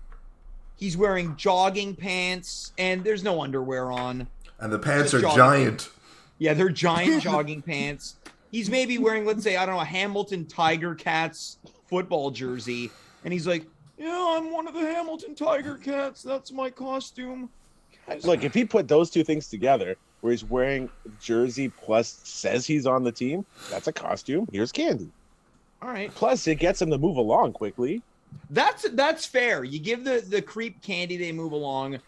He's wearing jogging pants, and there's no underwear on. And the pants are giant. Yeah, they're giant jogging pants. He's maybe wearing, let's say, I don't know, a Hamilton Tiger Cats football jersey. And he's like, yeah, I'm one of the Hamilton Tiger Cats. That's my costume. Look, if he put those two things together, where he's wearing jersey plus says he's on the team, that's a costume. Here's candy. All right. Plus, it gets him to move along quickly. That's fair. You give the creep candy, they move along.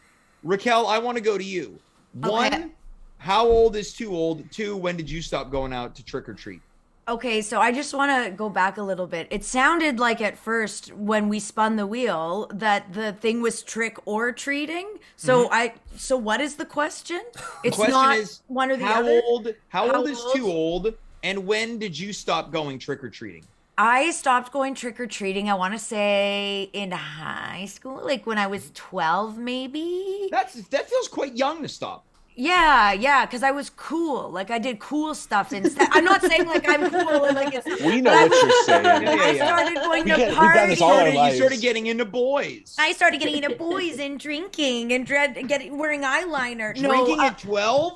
Racquel, I want to go to you. Okay. 1, how old is too old? 2, when did you stop going out to trick or treat? Okay, so I just want to go back a little bit. It sounded like at first when we spun the wheel that the thing was trick or treating. So so what is the question? It's question not is, one or the other. How old is too old? And when did you stop going trick or treating? I stopped going trick-or-treating, I want to say in high school, like when I was 12 maybe. That feels quite young to stop. Yeah, because I was cool. Like I did cool stuff instead. I'm not saying like I'm cool and like it's. We know what you're saying. I started going to we've done this all our parties. You lives. started getting into boys. I started getting into boys and drinking and wearing eyeliner. Drinking at 12?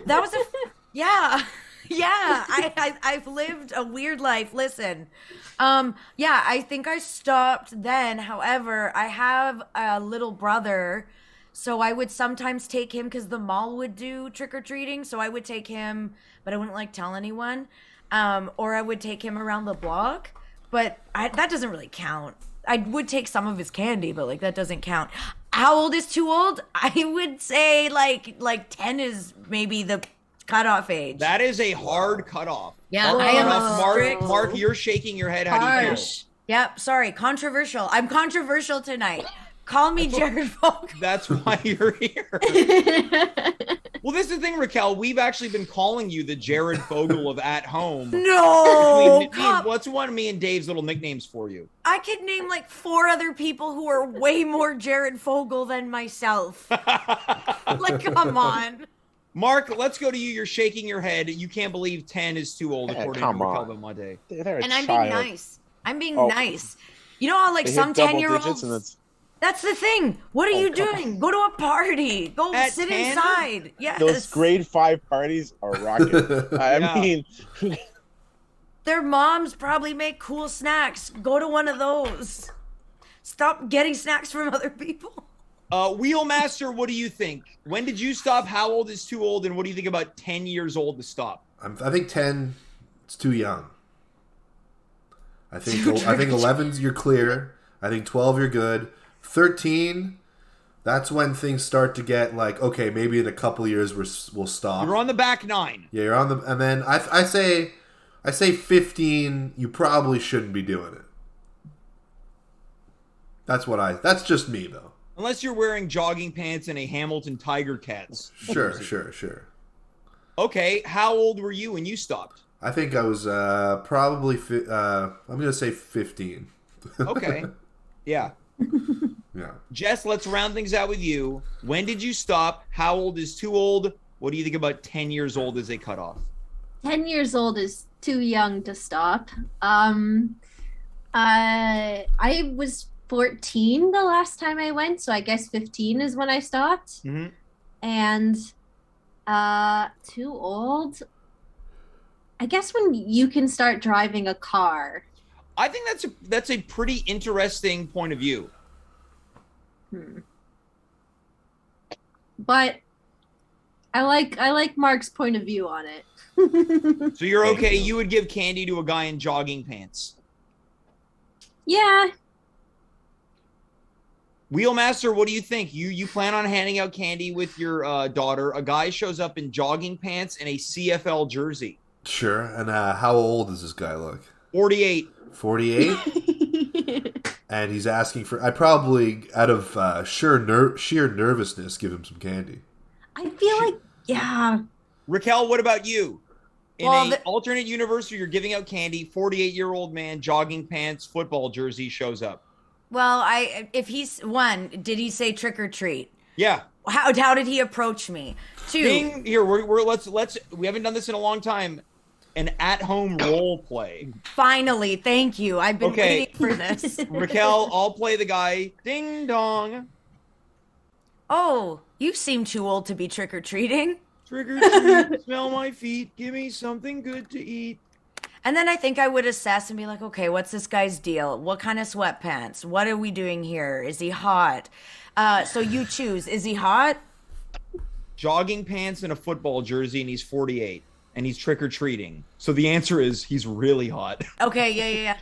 That was yeah. I've lived a weird life. Listen, yeah, I think I stopped then. However, I have a little brother, so I would sometimes take him because the mall would do trick or treating. So I would take him, but I wouldn't like tell anyone. Or I would take him around the block, but that doesn't really count. I would take some of his candy, but like that doesn't count. How old is too old? I would say like 10 is maybe the cutoff age. That is a hard cutoff. Yeah, Hard I am cutoff. a strict. Mark, you're shaking your head. How do you feel? Harsh. Yep, sorry, controversial. I'm controversial tonight. Call me Jared Folk. That's why you're here. Well, this is the thing, Racquel. We've actually been calling you the Jared Fogle of At Home. No! What's one of me and Dave's little nicknames for you? I could name like 4 other people who are way more Jared Fogle than myself. Like, come on. Mark, let's go to you. You're shaking your head. You can't believe 10 is too old, Yeah, according to come Racquel on. Belmonte. They're a And I'm child. being nice. I'm being Oh. nice. You know how like They some hit double 10-year-olds. digits and it's That's the thing. What are you come doing? Go to a party. Go At sit 10? inside. Yes. those grade 5 parties are rocking. I Yeah. mean, Their moms probably make cool snacks. Go to one of those. Stop getting snacks from other people. Wheelmaster, what do you think? When did you stop? How old is too old? And what do you think about 10 years old to stop? I think 10 it's too young. I think 11's you're clear. I think 12 you're good. 13, that's when things start to get like, okay, maybe in a couple years we'll stop. You're on the back 9. Yeah, you're on the, and then I say 15. You probably shouldn't be doing it. That's just me though. Unless you're wearing jogging pants and a Hamilton Tiger Cats. Sure. Okay, how old were you when you stopped? I think I was probably I'm gonna say 15. Okay. Yeah. Yeah. Jess, let's round things out with you. When did you stop? How old is too old? What do you think about 10 years old as a cutoff? 10 years old is too young to stop. I was 14 the last time I went, so I guess 15 is when I stopped. Mm-hmm. And too old, I guess when you can start driving a car. I think that's a pretty interesting point of view. But I like Mark's point of view on it. So you're okay. You would give candy to a guy in jogging pants. Yeah. Wheelmaster, what do you think? You plan on handing out candy with your daughter. A guy shows up in jogging pants and a CFL jersey. Sure. And how old does this guy look? 48. 48? And he's asking for... I probably, out of sheer nervousness, give him some candy. I feel like, yeah. Racquel, what about you? In Well, an alternate universe where you're giving out candy, 48-year-old man, jogging pants, football jersey shows up. Well, if he's one, did he say trick or treat? Yeah. How did he approach me? 2. Ding, here, let's we haven't done this in a long time. An at-home role play. Finally, thank you. I've been waiting for this. Racquel, I'll play the guy. Ding dong. Oh, you seem too old to be trick or treating. Trick or treat, smell my feet, give me something good to eat. And then I think I would assess and be like, okay, what's this guy's deal? What kind of sweatpants? What are we doing here? Is he hot? So you choose. Is he hot? Jogging pants and a football jersey, and he's 48. And he's trick-or-treating. So the answer is he's really hot. Okay, yeah.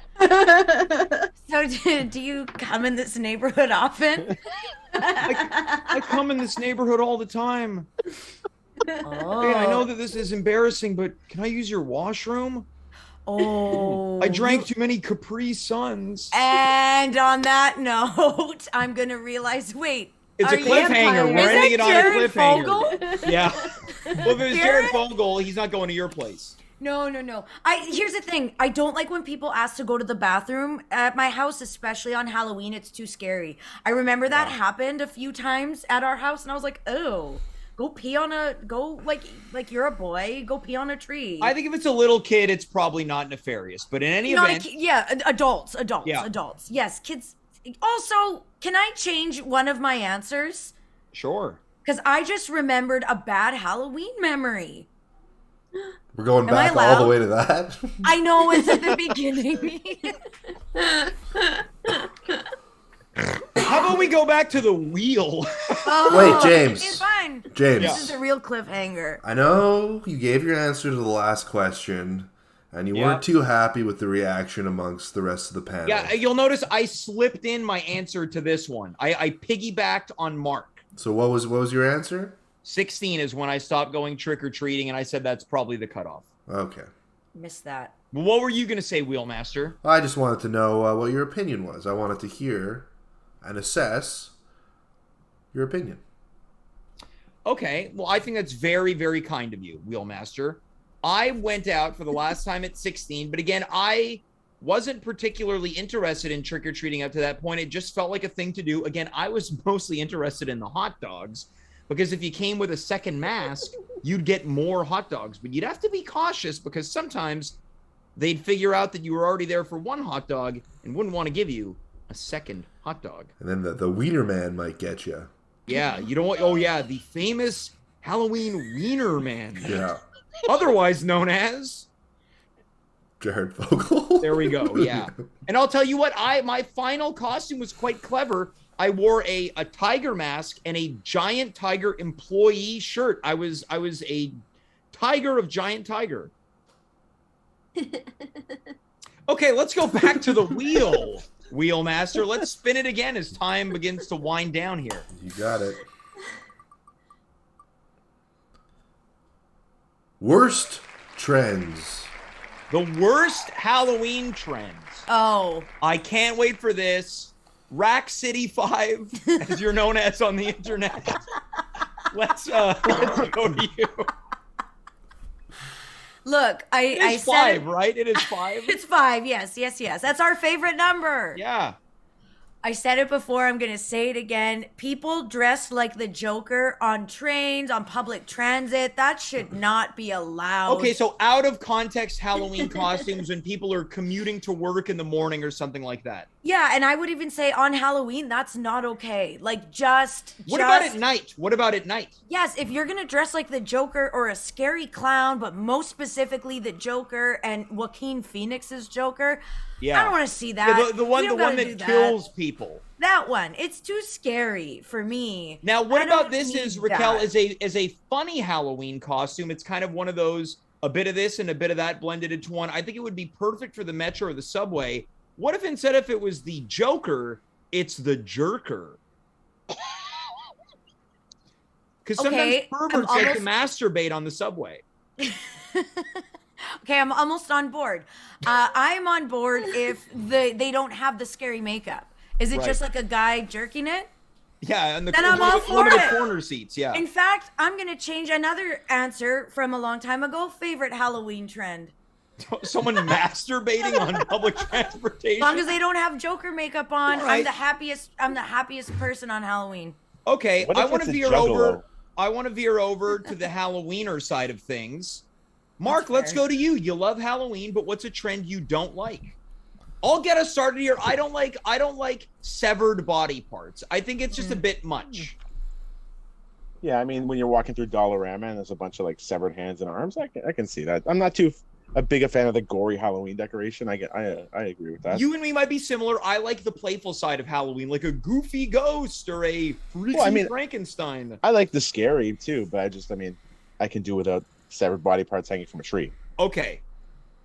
So do you come in this neighborhood often? I come in this neighborhood all the time. Oh. Hey, I know that this is embarrassing, but can I use your washroom? Oh. I drank too many Capri Suns. And on that note, I'm going to realize, wait. It's a are you- cliffhanger. We're Is ending it it on a Jared cliffhanger. Fogle? Yeah. Well, if it was Jared Fogle, he's not going to your place. No. Here's the thing. I don't like when people ask to go to the bathroom at my house, especially on Halloween. It's too scary. I remember that happened a few times at our house, and I was like, oh, go pee on like you're a boy, go pee on a tree. I think if it's a little kid, it's probably not nefarious. But in any event, adults. Yes, kids. Also, can I change one of my answers? Sure. Because I just remembered a bad Halloween memory. We're going back all the way to that? I know, it's at the beginning. How about we go back to the wheel? Wait, James. It's fine. James. This is a real cliffhanger. I know you gave your answer to the last question, and you weren't too happy with the reaction amongst the rest of the panel. Yeah, you'll notice I slipped in my answer to this one. I piggybacked on Mark. So what was your answer? 16 is when I stopped going trick-or-treating, and I said that's probably the cutoff. Okay. Missed that. What were you going to say, Wheelmaster? I just wanted to know what your opinion was. I wanted to hear and assess your opinion. Okay, well, I think that's very, very kind of you, Wheelmaster. I went out for the last time at 16, but again, I wasn't particularly interested in trick-or-treating up to that point. It just felt like a thing to do. Again, I was mostly interested in the hot dogs, because if you came with a second mask, you'd get more hot dogs. But you'd have to be cautious, because sometimes they'd figure out that you were already there for one hot dog and wouldn't want to give you a second hot dog. And then the Wiener Man might get you. Yeah, you don't want... Oh, yeah, the famous Halloween Wiener Man. Yeah. Otherwise known as... Jared Fogle. There we go, yeah. And I'll tell you what, my final costume was quite clever. I wore a tiger mask and a giant tiger employee shirt. I was a tiger of giant tiger. Okay, let's go back to the wheel, Wheelmaster. Let's spin it again as time begins to wind down here. You got it. Worst trends. The worst Halloween trends. Oh. I can't wait for this. Rack City 5, as you're known as on the internet. Let's go to you. Look, I It's said 5, right? It is 5. It's 5. Yes. That's our favorite number. Yeah. I said it before, I'm going to say it again. People dressed like the Joker on trains, on public transit, that should not be allowed. Okay, so out of context Halloween costumes when people are commuting to work in the morning or something like that. Yeah, and I would even say on Halloween, that's not okay. Like, What about at night? What about at night? Yes, if you're going to dress like the Joker or a scary clown, but most specifically the Joker and Joaquin Phoenix's Joker, Yeah. I don't want to see that. Yeah, the one that kills people. That one. It's too scary for me. Now, what I about don't this need is, Racquel, that. as a funny Halloween costume. It's kind of one of those, a bit of this and a bit of that blended into one. I think it would be perfect for the Metro or the subway. What if instead of it was the Joker, it's the Jerker? Because sometimes perverts like to masturbate on the subway. Okay, I'm almost on board. I'm on board if they don't have the scary makeup. Is it just like a guy jerking it? Yeah, and then I'm all for one of the it. corner seats, yeah. In fact, I'm going to change another answer from a long time ago. Favorite Halloween trend. Someone masturbating on public transportation. As long as they don't have Joker makeup on, Right. I'm the happiest person on Halloween. Okay, What if I want to it's a veer juggalo? over. I want to veer over to the Halloweener side of things. Mark, That's let's fair. go to you. You love Halloween, but what's a trend you don't like? I'll get us started here. I don't like severed body parts. I think it's just a bit much. Yeah, I mean, when you're walking through Dollarama and there's a bunch of like severed hands and arms, I can see that. I'm not too big a fan of the gory Halloween decoration. I agree with that. You and me might be similar. I like the playful side of Halloween, like a goofy ghost or a freaky Well, I mean- Frankenstein. I like the scary too, but I can do without severed body parts hanging from a tree. Okay.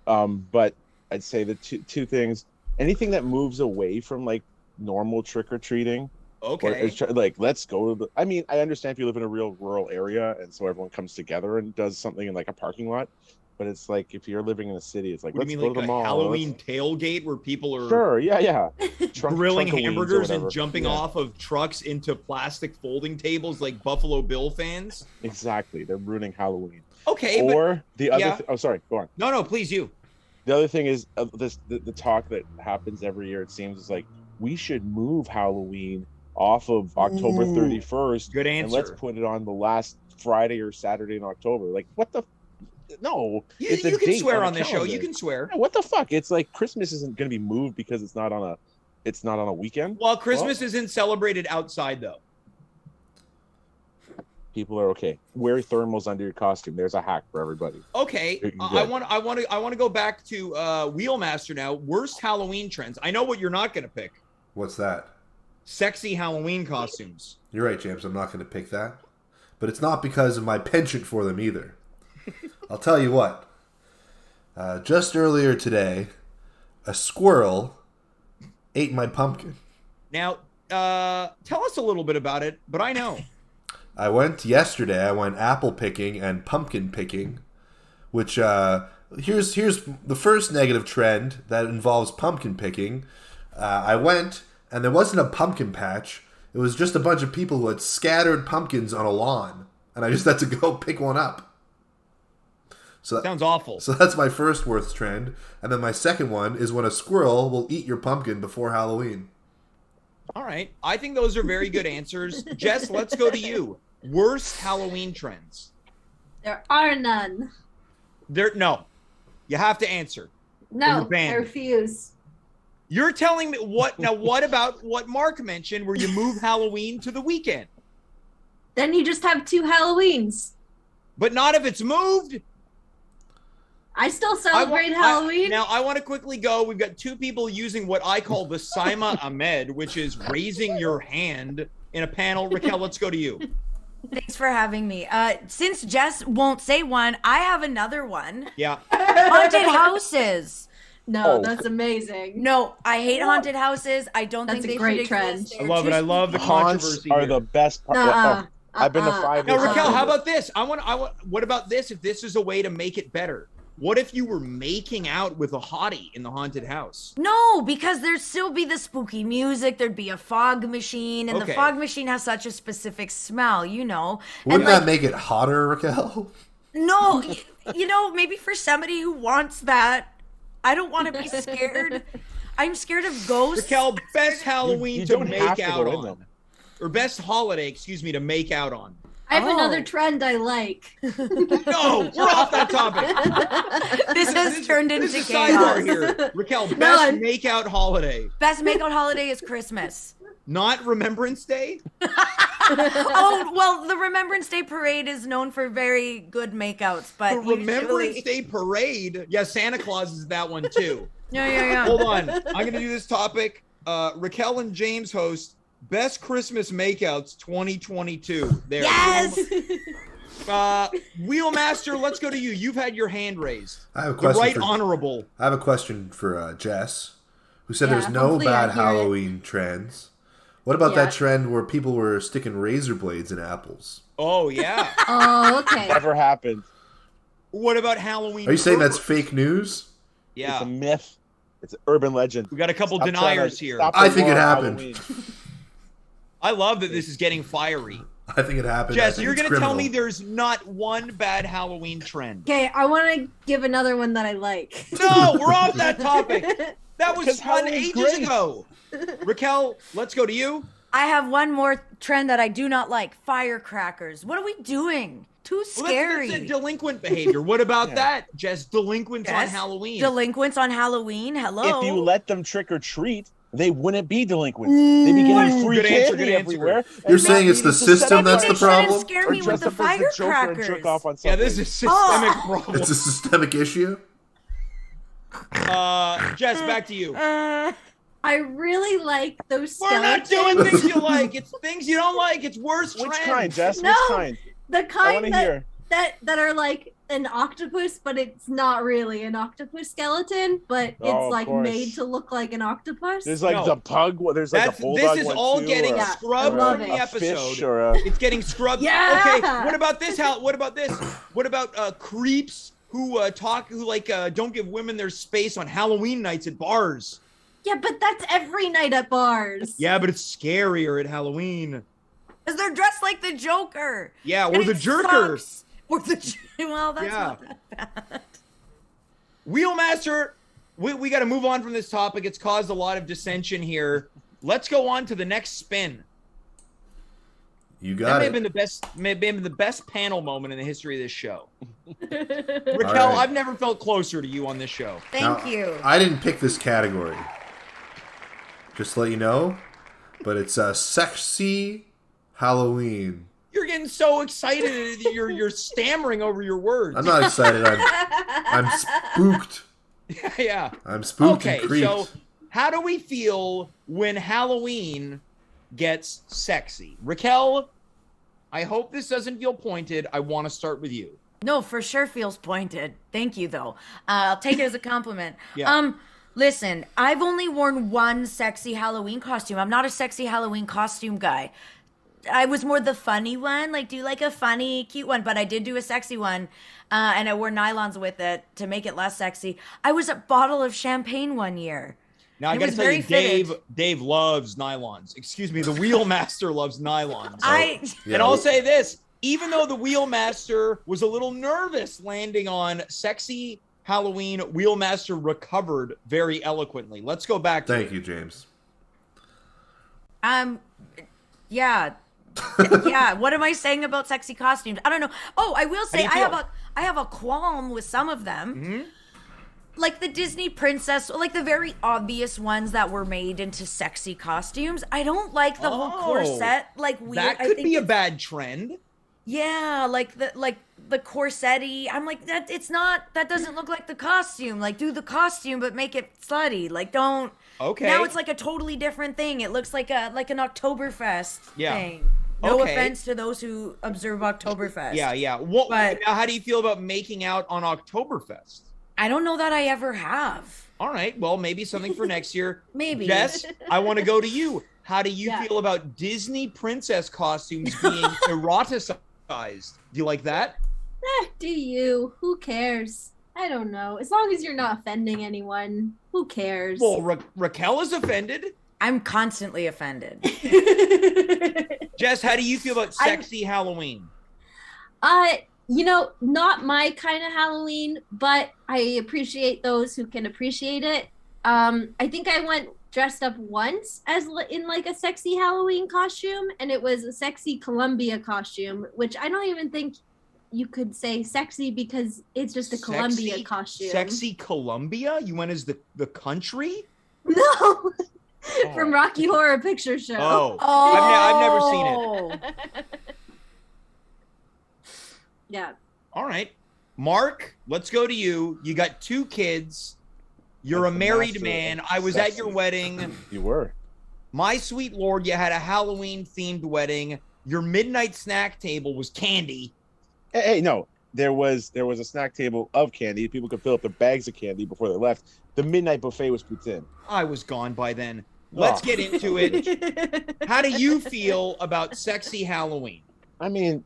But I'd say the two things: anything that moves away from like normal trick or treating. Okay. Like, let's go to the. I mean, I understand if you live in a real rural area and so everyone comes together and does something in like a parking lot, but it's like if you're living in the city, it's like What do let's you go mean, to like the a mall. Halloween tailgate where people are Sure, yeah. grilling Trunk-o-wings or hamburgers and whatever. jumping Yeah, off of trucks into plastic folding tables like Buffalo Bill fans? exactly. They're ruining Halloween. Okay, Or the other. yeah. Oh, sorry. Go on. no, please, you. The other thing is the talk that happens every year. It seems is like we should move Halloween off of October 31st. Good And let's answer. put it on the last Friday or Saturday in October. Like what the? No, You, it's a you can date swear a on this show. You calendar. can swear. Yeah, what the fuck? It's like Christmas isn't going to be moved because it's not on a weekend. Well, Christmas isn't celebrated outside though. People are okay. Wear thermals under your costume. There's a hack for everybody. Okay, You're I good. want to go back to Wheelmaster now. Worst Halloween trends. I know what you're not going to pick. What's that? Sexy Halloween costumes. You're right, James. I'm not going to pick that. But it's not because of my penchant for them either. I'll tell you what. Just earlier today, a squirrel ate my pumpkin. Now, tell us a little bit about it. But I know. I went apple picking and pumpkin picking, which here's the first negative trend that involves pumpkin picking. I went and there wasn't a pumpkin patch. It was just a bunch of people who had scattered pumpkins on a lawn, and I just had to go pick one up. So Sounds awful. So that's my first worst trend, and then my second one is when a squirrel will eat your pumpkin before Halloween. All right. I think those are very good answers. Jess, let's go to you. Worst Halloween trends. There are none. No. You have to answer. No, You're banned. I refuse. You're telling me what now? What about what Mark mentioned where you move Halloween to the weekend? Then you just have 2 Halloweens. But not if it's moved. I still celebrate Halloween. Now, I want to quickly go. We've got 2 people using what I call the Saima Ahmed, which is raising your hand in a panel. Racquel, let's go to you. Thanks for having me. Since Jess won't say one, I have another one. Yeah. Haunted houses. No, Oh. that's amazing. No, I hate haunted houses. I don't That's think a they great should trend. exist. I love it. I love the Haunts controversy are here. the best. Nuh-uh. I've been to 5. Now, years. Racquel, how about this? I want. What about this? If this is a way to make it better, what if you were making out with a hottie in the haunted house? No, because there'd still be the spooky music. There'd be a fog machine, and Okay. the fog machine has such a specific smell, you know. Wouldn't and that make it hotter, Raquel? No, you know, maybe for somebody who wants that, I don't want to be scared. I'm scared of ghosts. Racquel, best Halloween You to don't have make to out go in on, them. or best holiday, excuse me, to make out on. I have Oh. another trend I like. No, we're off that topic. This has turned into This is chaos. sidebar here. Racquel, best I'm- make out holiday, Best makeout holiday is Christmas. not Remembrance Day. Oh, well, the Remembrance Day parade is known for very good makeouts, but The Remembrance usually... Day parade. Yeah, Santa Claus is that one too. Yeah. Hold on, I'm gonna do this topic. Racquel and James host Best Christmas Makeouts 2022. There. Yes! Wheelmaster, let's go to you. You've had your hand raised. I have a The question. right honorable. I have a question for Jess, who said Yeah, there's no hopefully I bad hear it. Halloween trends. What about Yeah. that trend where people were sticking razor blades in apples? Oh yeah. Oh, okay. Never happened. What about Halloween? Are you saying that's burgers? fake news? Yeah. It's a myth. It's an urban legend. We got a couple Stop deniers trying to here. stop I the think war it on happened. Halloween. I love that this is getting fiery. I think it happened. I Jess, think you're it's going to tell me criminal. there's not one bad Halloween trend. Okay, I want to give another one that I like. No, we're off that topic. That was Because fun Halloween's ages great. ago. Racquel, let's go to you. I have one more trend that I do not like. Firecrackers. What are we doing? Too Well, scary. that's delinquent behavior. What about Yeah. that, Jess? Delinquents on Yes. Halloween. Delinquents on Halloween. Hello. If you let them trick or treat, they wouldn't be delinquents. They'd be getting free Good answer, candy good answer. everywhere. You're and saying not it's the needing to set system up that's Maybe the they shouldn't problem? scare or me with dress the up as the Joker and firecrackers. jerk off on yeah, something. this is a systemic problem. It's a systemic issue. Jess, back to you. I really like those We're not skeletons. doing things you like. It's things you don't like. It's worse Which trends. kind, Jess? No. Which kind? The I want kind to that, hear. that are like an octopus, but it's not really an octopus skeleton, but Oh, it's of like course. made to look like an octopus. There's like No. the pug. There's like That's a bulldog this is one all too, getting or, Yeah, scrubbed I love from it. the a episode. fish or a. It's getting scrubbed. Yeah. Okay. What about this? What about this? What about creeps who don't give women their space on Halloween nights at bars. Yeah, but that's every night at bars. Yeah, but it's scarier at Halloween. Because they're dressed like the Joker. Yeah, or And the it Jerker. sucks. Or the well, that's Yeah. not that bad. Wheelmaster, we got to move on from this topic. It's caused a lot of dissension here. Let's go on to the next spin. You That got may it. have been the best panel moment in the history of this show. Racquel, right. I've never felt closer to you on this show. Thank Now, you. I didn't pick this category. Just to let you know. But it's a sexy Halloween. You're getting so excited. You're stammering over your words. I'm not excited. I'm spooked. Yeah. I'm spooked Okay, and creeped. so how do we feel when Halloween gets sexy? Racquel, I hope this doesn't feel pointed. I want to start with you. No, for sure feels pointed. Thank you, though. I'll take it as a compliment. Yeah. Listen, I've only worn one sexy Halloween costume. I'm not a sexy Halloween costume guy. I was more the funny one, like do like a funny, cute one, but I did do a sexy one, and I wore nylons with it to make it less sexy. I was a bottle of champagne one year. Now I It got to was tell you, very fitted. Dave loves nylons. Excuse me, the Wheelmaster loves nylons. I Yeah, And I'll say this, even though the Wheelmaster was a little nervous landing on sexy Halloween, Wheelmaster recovered very eloquently. Let's go back to Thank you, James. yeah. Yeah, what am I saying about sexy costumes? I don't know. Oh, I will say do you feel? I have a qualm with some of them. Mm-hmm. Like the Disney princess, like the very obvious ones that were made into sexy costumes. I don't like the whole corset. Like weird. That I could think be a it's- bad trend. Yeah, like the corsetti. I'm like that. It's not. That doesn't look like the costume. Like do the costume, but make it slutty. Like don't. Okay. Now it's like a totally different thing. It looks like an Oktoberfest Yeah. thing. No Okay. offense to those who observe Oktoberfest. Yeah. But- Now, how do you feel about making out on Oktoberfest? I don't know that I ever have. All right. Well, maybe something for next year. Maybe. Jess, I want to go to you. How do you Yeah. feel about Disney princess costumes being eroticized? Do you like that? Do you? Who cares? I don't know. As long as you're not offending anyone, who cares? Well, Racquel is offended. I'm constantly offended. Jess, how do you feel about sexy Halloween? Not my kind of Halloween, but I appreciate those who can appreciate it. I think I went dressed up once in like a sexy Halloween costume, and it was a sexy Columbia costume, which I don't even think you could say sexy because it's just a Columbia costume. Sexy Columbia? You went as the country? No. From Rocky Horror Picture Show. Oh. Oh, I've never seen it. Yeah. All right. Mark, let's go to you. You got 2 kids. You're That's a the married master man. of I was at sexy. your wedding. You were. My sweet lord, you had a Halloween themed wedding. Your midnight snack table was candy. Hey, no. There was a snack table of candy. People could fill up their bags of candy before they left. The midnight buffet was poutine. I was gone by then. Let's Oh. get into it. How do you feel about sexy Halloween? I mean,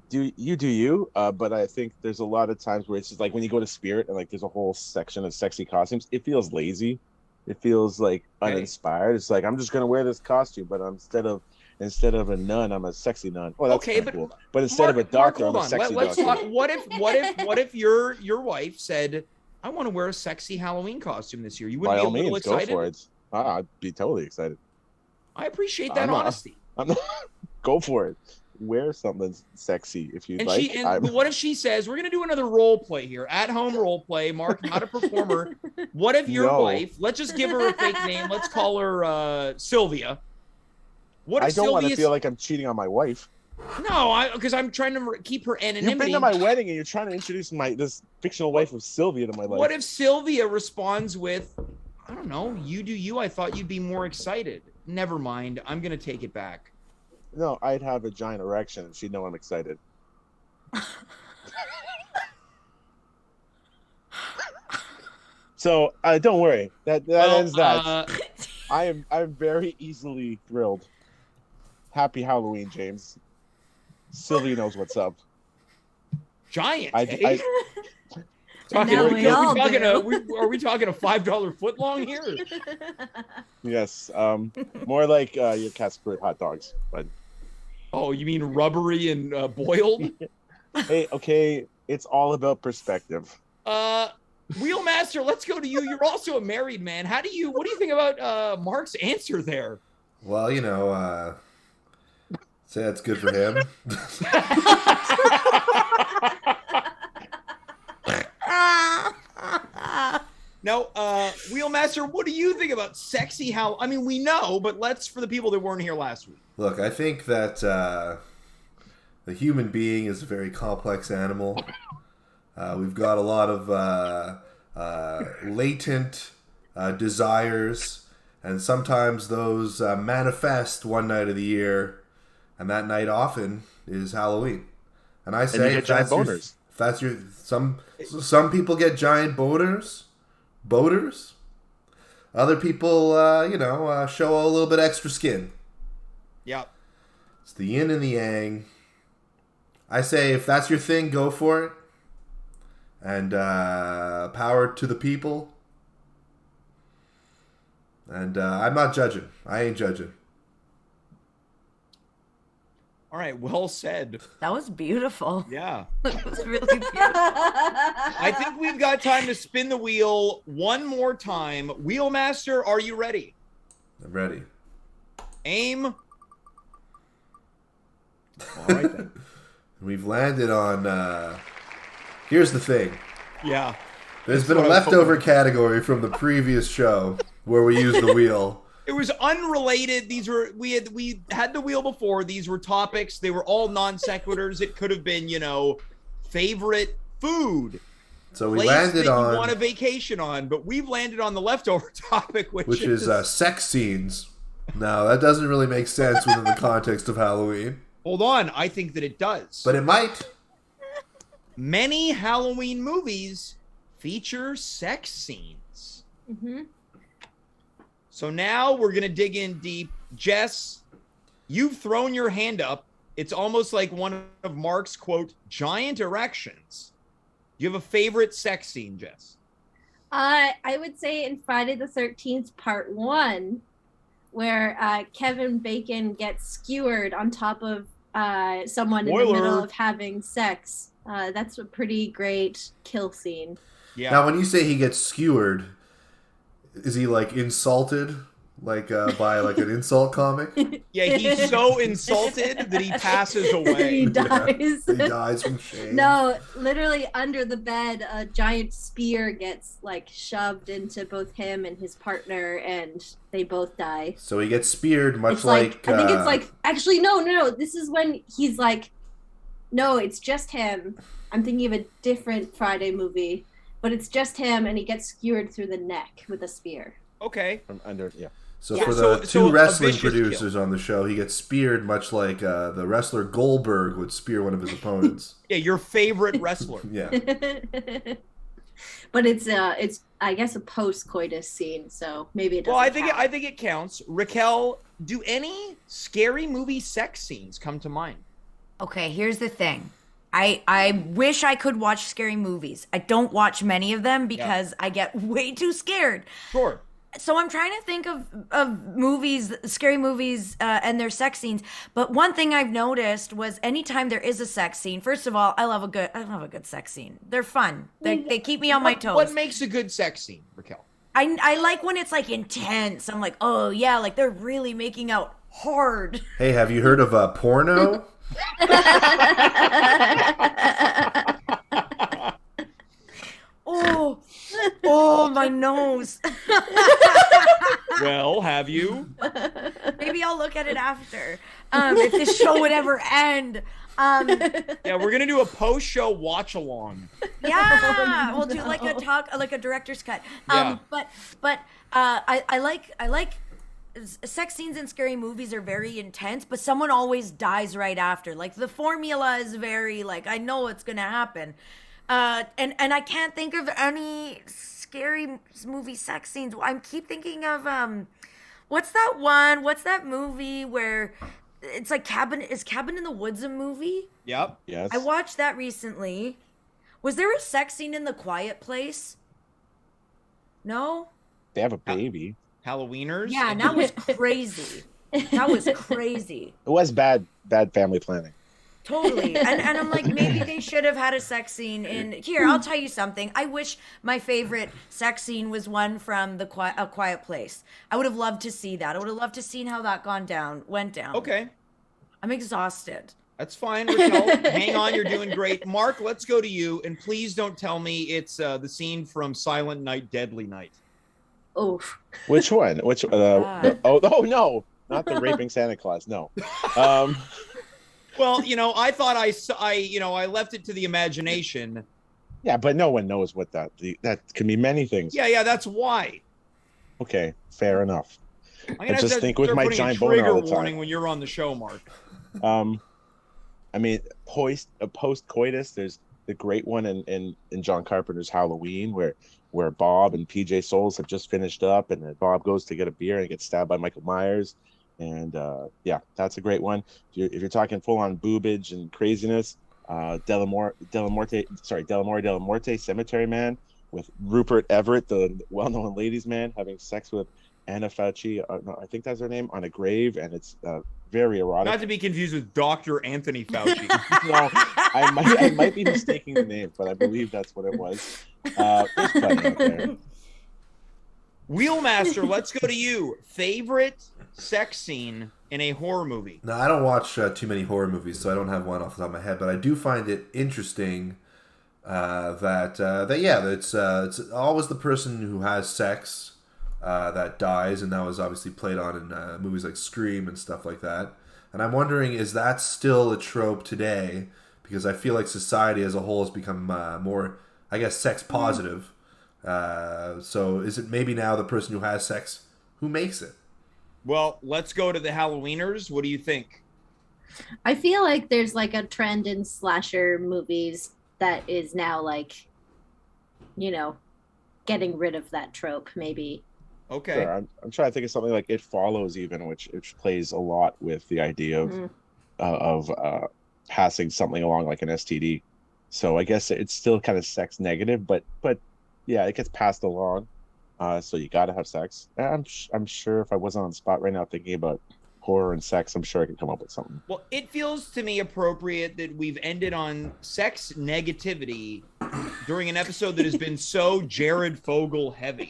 do you? But I think there's a lot of times where it's just like when you go to Spirit and like there's a whole section of sexy costumes. It feels lazy. It feels like uninspired. It's like I'm just gonna wear this costume, but instead of a nun, I'm a sexy nun. Oh, that's Okay, kinda but cool. But instead of a doctor, hold I'm a on. sexy Let's doctor. talk. What if your wife said, "I want to wear a sexy Halloween costume this year"? You wouldn't By be all a little means, go excited? for it. I'd be totally excited. I appreciate that I'm not- honesty. I'm not, go for it. Wear something sexy if you'd And like. but what if she says, "We're gonna do another role play here, at home role play"? Mark, not a performer. What if your No. wife? Let's just give her a fake name. Let's call her Sylvia. What I if don't want to Sylvia's- feel like I'm cheating on my wife. No, because I'm trying to keep her anonymity. You've been to my wedding and you're trying to introduce this fictional wife of Sylvia to my life. What if Sylvia responds with, "I don't know, you do you. I thought you'd be more excited." Never mind. I'm gonna take it back. No, I'd have a giant erection and she'd know I'm excited. So don't worry. That ends that. I'm very easily thrilled. Happy Halloween, James. Sylvia knows what's up. Giant. I- eh? Now Are we we all talking do. are we talking a $5 footlong here? Yes, more like your cat's favorite hot dogs. But Oh, you mean rubbery and boiled? hey, okay, it's all about perspective. Wheelmaster, let's go to you. You're also a married man. What do you think about Mark's answer there? Well, say that's good for him. No, Wheelmaster, what do you think about sexy how? I mean, we know, but let's for the people that weren't here last week. Look, I think that the human being is a very complex animal. We've got a lot of latent desires, and sometimes those manifest one night of the year, and that night often is Halloween. And I say, you get giant boners. If that's your some people get giant boaters. Other people, show a little bit extra skin. Yep. It's the yin and the yang. I say, if that's your thing, go for it. And power to the people. And I'm not judging. I ain't judging. All right, well said. That was beautiful. Yeah. It was really beautiful. I think we've got time to spin the wheel one more time. Wheelmaster, are you ready? I'm ready. Aim. All right then. We've landed on... here's the thing. Yeah. There's been a leftover category from the previous show where we used the wheel. It was unrelated. We had the wheel before. These were topics. They were all non sequiturs. It could have been, favorite food. So we place landed that on... you want a vacation on, but we've landed on the leftover topic, which is sex scenes. Now, that doesn't really make sense within the context of Halloween. Hold on. I think that it does. But it might. Many Halloween movies feature sex scenes. Mm-hmm. So now we're going to dig in deep. Jess, you've thrown your hand up. It's almost like one of Mark's, quote, giant erections. Do you have a favorite sex scene, Jess? I would say in Friday the 13th, part 1, where Kevin Bacon gets skewered on top of someone in the middle of having sex. That's a pretty great kill scene. Yeah. Now, when you say he gets skewered, is he insulted, by an insult comic? Yeah, he's so insulted that he passes away. He dies. Yeah, he dies from shame. No, literally under the bed, a giant spear gets shoved into both him and his partner, and they both die. So he gets speared, much It's I think it's actually no. This is when he's no, it's just him. I'm thinking of a different Friday movie, but it's just him, and he gets skewered through the neck with a spear. Okay. From under, yeah. So Yeah. for the So two a wrestling vicious producers on the show, he gets speared much like the wrestler Goldberg would spear one of his opponents. Yeah, your favorite wrestler. Yeah. But it's I guess a post-coitus scene, so maybe it doesn't Well, I count. think it counts. Racquel, do any scary movie sex scenes come to mind? Okay, here's the thing. I wish I could watch scary movies. I don't watch many of them because I get way too scared. Sure. So I'm trying to think of movies, scary movies, and their sex scenes. But one thing I've noticed was anytime there is a sex scene, first of all, I love a good sex scene. They're fun. They keep me on my toes. What makes a good sex scene, Racquel? I like when it's intense. I'm like, oh yeah, they're really making out hard. Hey, have you heard of porno? Oh, my nose. Well, have you? Maybe I'll look at it after. If this show would ever end. Yeah, we're gonna do a post-show watch-along. Yeah, we'll do a director's cut. Yeah. But I like sex scenes in scary movies are very intense, but someone always dies right after. The formula is very I know it's gonna happen. And I can't think of any scary movie sex scenes. I keep thinking of what's that movie where it's Cabin in the Woods a movie? Yep. Yes. I watched that recently Was there a sex scene in The Quiet Place? No? They have a baby. Halloweeners? Yeah, and that was crazy. That was crazy. It was bad family planning. Totally. And I'm like, maybe they should have had a sex scene in here. I'll tell you something. I wish my favorite sex scene was one from A Quiet Place. I would have loved to see that. I would have loved to seen how that went down. Okay. I'm exhausted. That's fine, Racquel. Hang on, you're doing great. Mark, let's go to you, and please don't tell me it's the scene from Silent Night, Deadly Night. Oh. Which one? Oh no, not the raping Santa Claus. No. Well, I thought I left it to the imagination. Yeah, but no one knows what that can be many things. Yeah, that's why. Okay, fair enough. I'm I gonna just have to think with start my putting giant a boner trigger all the warning time. when you're on the show, Mark. I mean, post coitus, there's the great one in John Carpenter's Halloween where Bob and PJ Souls have just finished up, and then Bob goes to get a beer and gets stabbed by Michael Myers. And yeah, that's a great one. If you're talking full on boobage and craziness, Delamore Cemetery Man with Rupert Everett, the well-known ladies' man, having sex with Anna Fauci. No, I think that's her name, on a grave, and it's very erotic. Not to be confused with Dr. Anthony Fauci. No, I might be mistaking the name, but I believe that's what it was. There's plenty out there. Wheelmaster, let's go to you. Favorite sex scene in a horror movie? Now, I don't watch too many horror movies, so I don't have one off the top of my head, but I do find it interesting that it's always the person who has sex that dies, and that was obviously played on in movies like Scream and stuff like that. And I'm wondering, is that still a trope today? Because I feel like society as a whole has become more, I guess, sex positive. So is it maybe now the person who has sex who makes it? Well, let's go to the Halloweeners. What do you think? I feel like there's like a trend in slasher movies that is now like, getting rid of that trope, maybe. Okay. Sure. I'm trying to think of something like It Follows, even, which plays a lot with the idea of passing something along like an STD. So I guess it's still kind of sex negative, but yeah, it gets passed along. So you got to have sex. I'm sure if I wasn't on the spot right now thinking about horror and sex, I'm sure I could come up with something. Well, it feels to me appropriate that we've ended on sex negativity during an episode that has been so Jared Fogle heavy.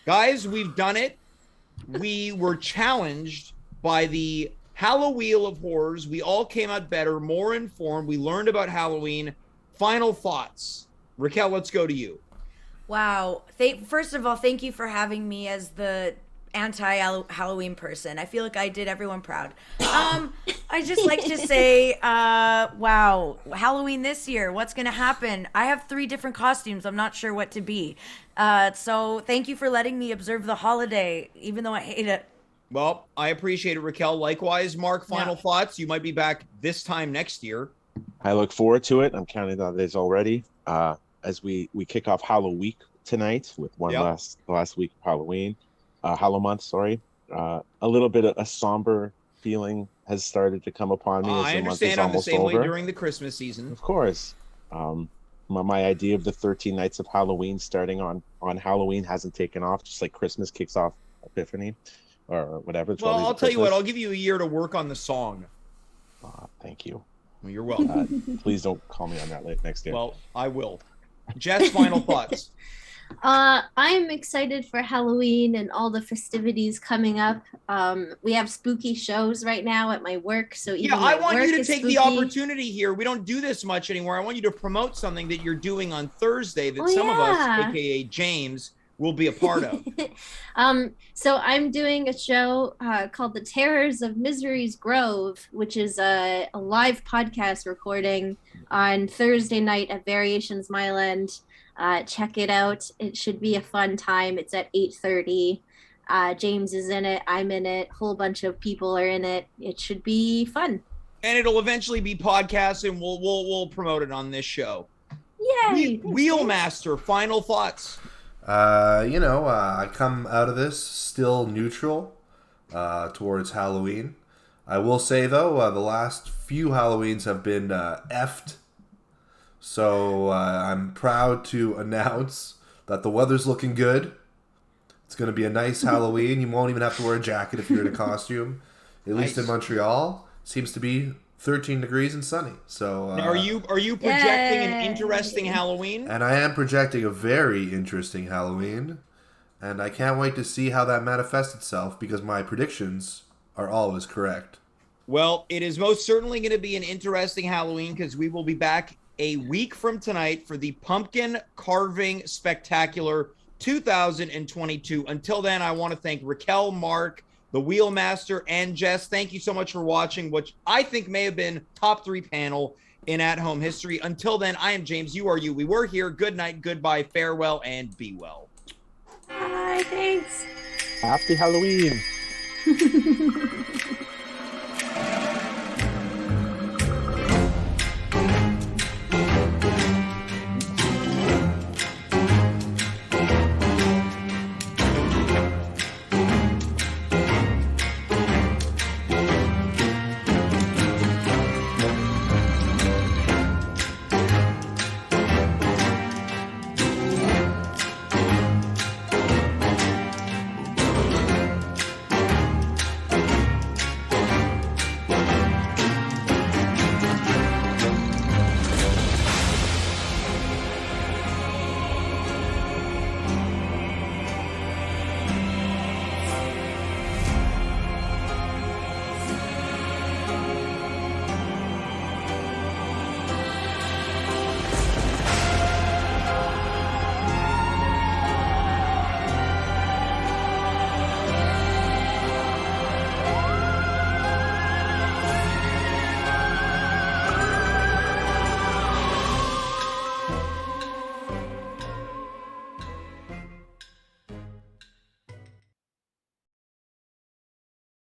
Guys, we've done it. We were challenged by the Hallowheel of Horrors. We all came out better, more informed. We learned about Halloween. Final thoughts. Racquel, let's go to you. Wow. First of all, thank you for having me as the anti-Halloween person. I feel like I did everyone proud. I just like to say, wow, Halloween this year, what's going to happen? I have 3 different costumes. I'm not sure what to be. So thank you for letting me observe the holiday, even though I hate it. Well, I appreciate it, Racquel. Likewise, Mark, final thoughts. You might be back this time next year. I look forward to it. I'm counting on this already. As we kick off Halloween tonight with last week of Halloween. Hallowmonth, sorry. A little bit of a somber feeling has started to come upon me. I understand. I'm the same way during the Christmas season. Of course. My idea of the 13 nights of Halloween starting on Halloween hasn't taken off, just like Christmas kicks off Epiphany or whatever. Well, I'll tell you what. I'll give you a year to work on the song. Thank you. Well, you're welcome. Please don't call me on that next year. Well, I will. Jess, final thoughts. I'm excited for Halloween and all the festivities coming up. We have spooky shows right now at my work, so even I want you to take spooky. the opportunity here. We don't do this much anymore. I want you to promote something that you're doing on Thursday that some of us, aka James, will be a part of. So I'm doing a show called The Terrors of Misery's Grove, which is a live podcast recording on Thursday night at Variations Myland. Check it out. It should be a fun time. It's at 8:30. James is in it. I'm in it. A whole bunch of people are in it. It should be fun. And it'll eventually be podcast, and we'll promote it on this show. Yay! Wheelmaster, final thoughts. I come out of this still neutral towards Halloween. I will say, though, the last few Halloweens have been effed. So I'm proud to announce that the weather's looking good. It's going to be a nice Halloween. You won't even have to wear a jacket if you're in a costume. At least in Montreal, seems to be 13 degrees and sunny. So now, are you projecting an interesting Halloween? And I am projecting a very interesting Halloween. And I can't wait to see how that manifests itself because my predictions are always correct. Well, it is most certainly going to be an interesting Halloween because we will be back a week from tonight for the Pumpkin Carving Spectacular 2022. Until then, I want to thank Racquel, Mark, the Wheelmaster, and Jess. Thank you so much for watching, which I think may have been top 3 panel in at-home history. Until then, I am James. You are you. We were here. Good night, goodbye, farewell, and be well. Bye, thanks. Happy Halloween.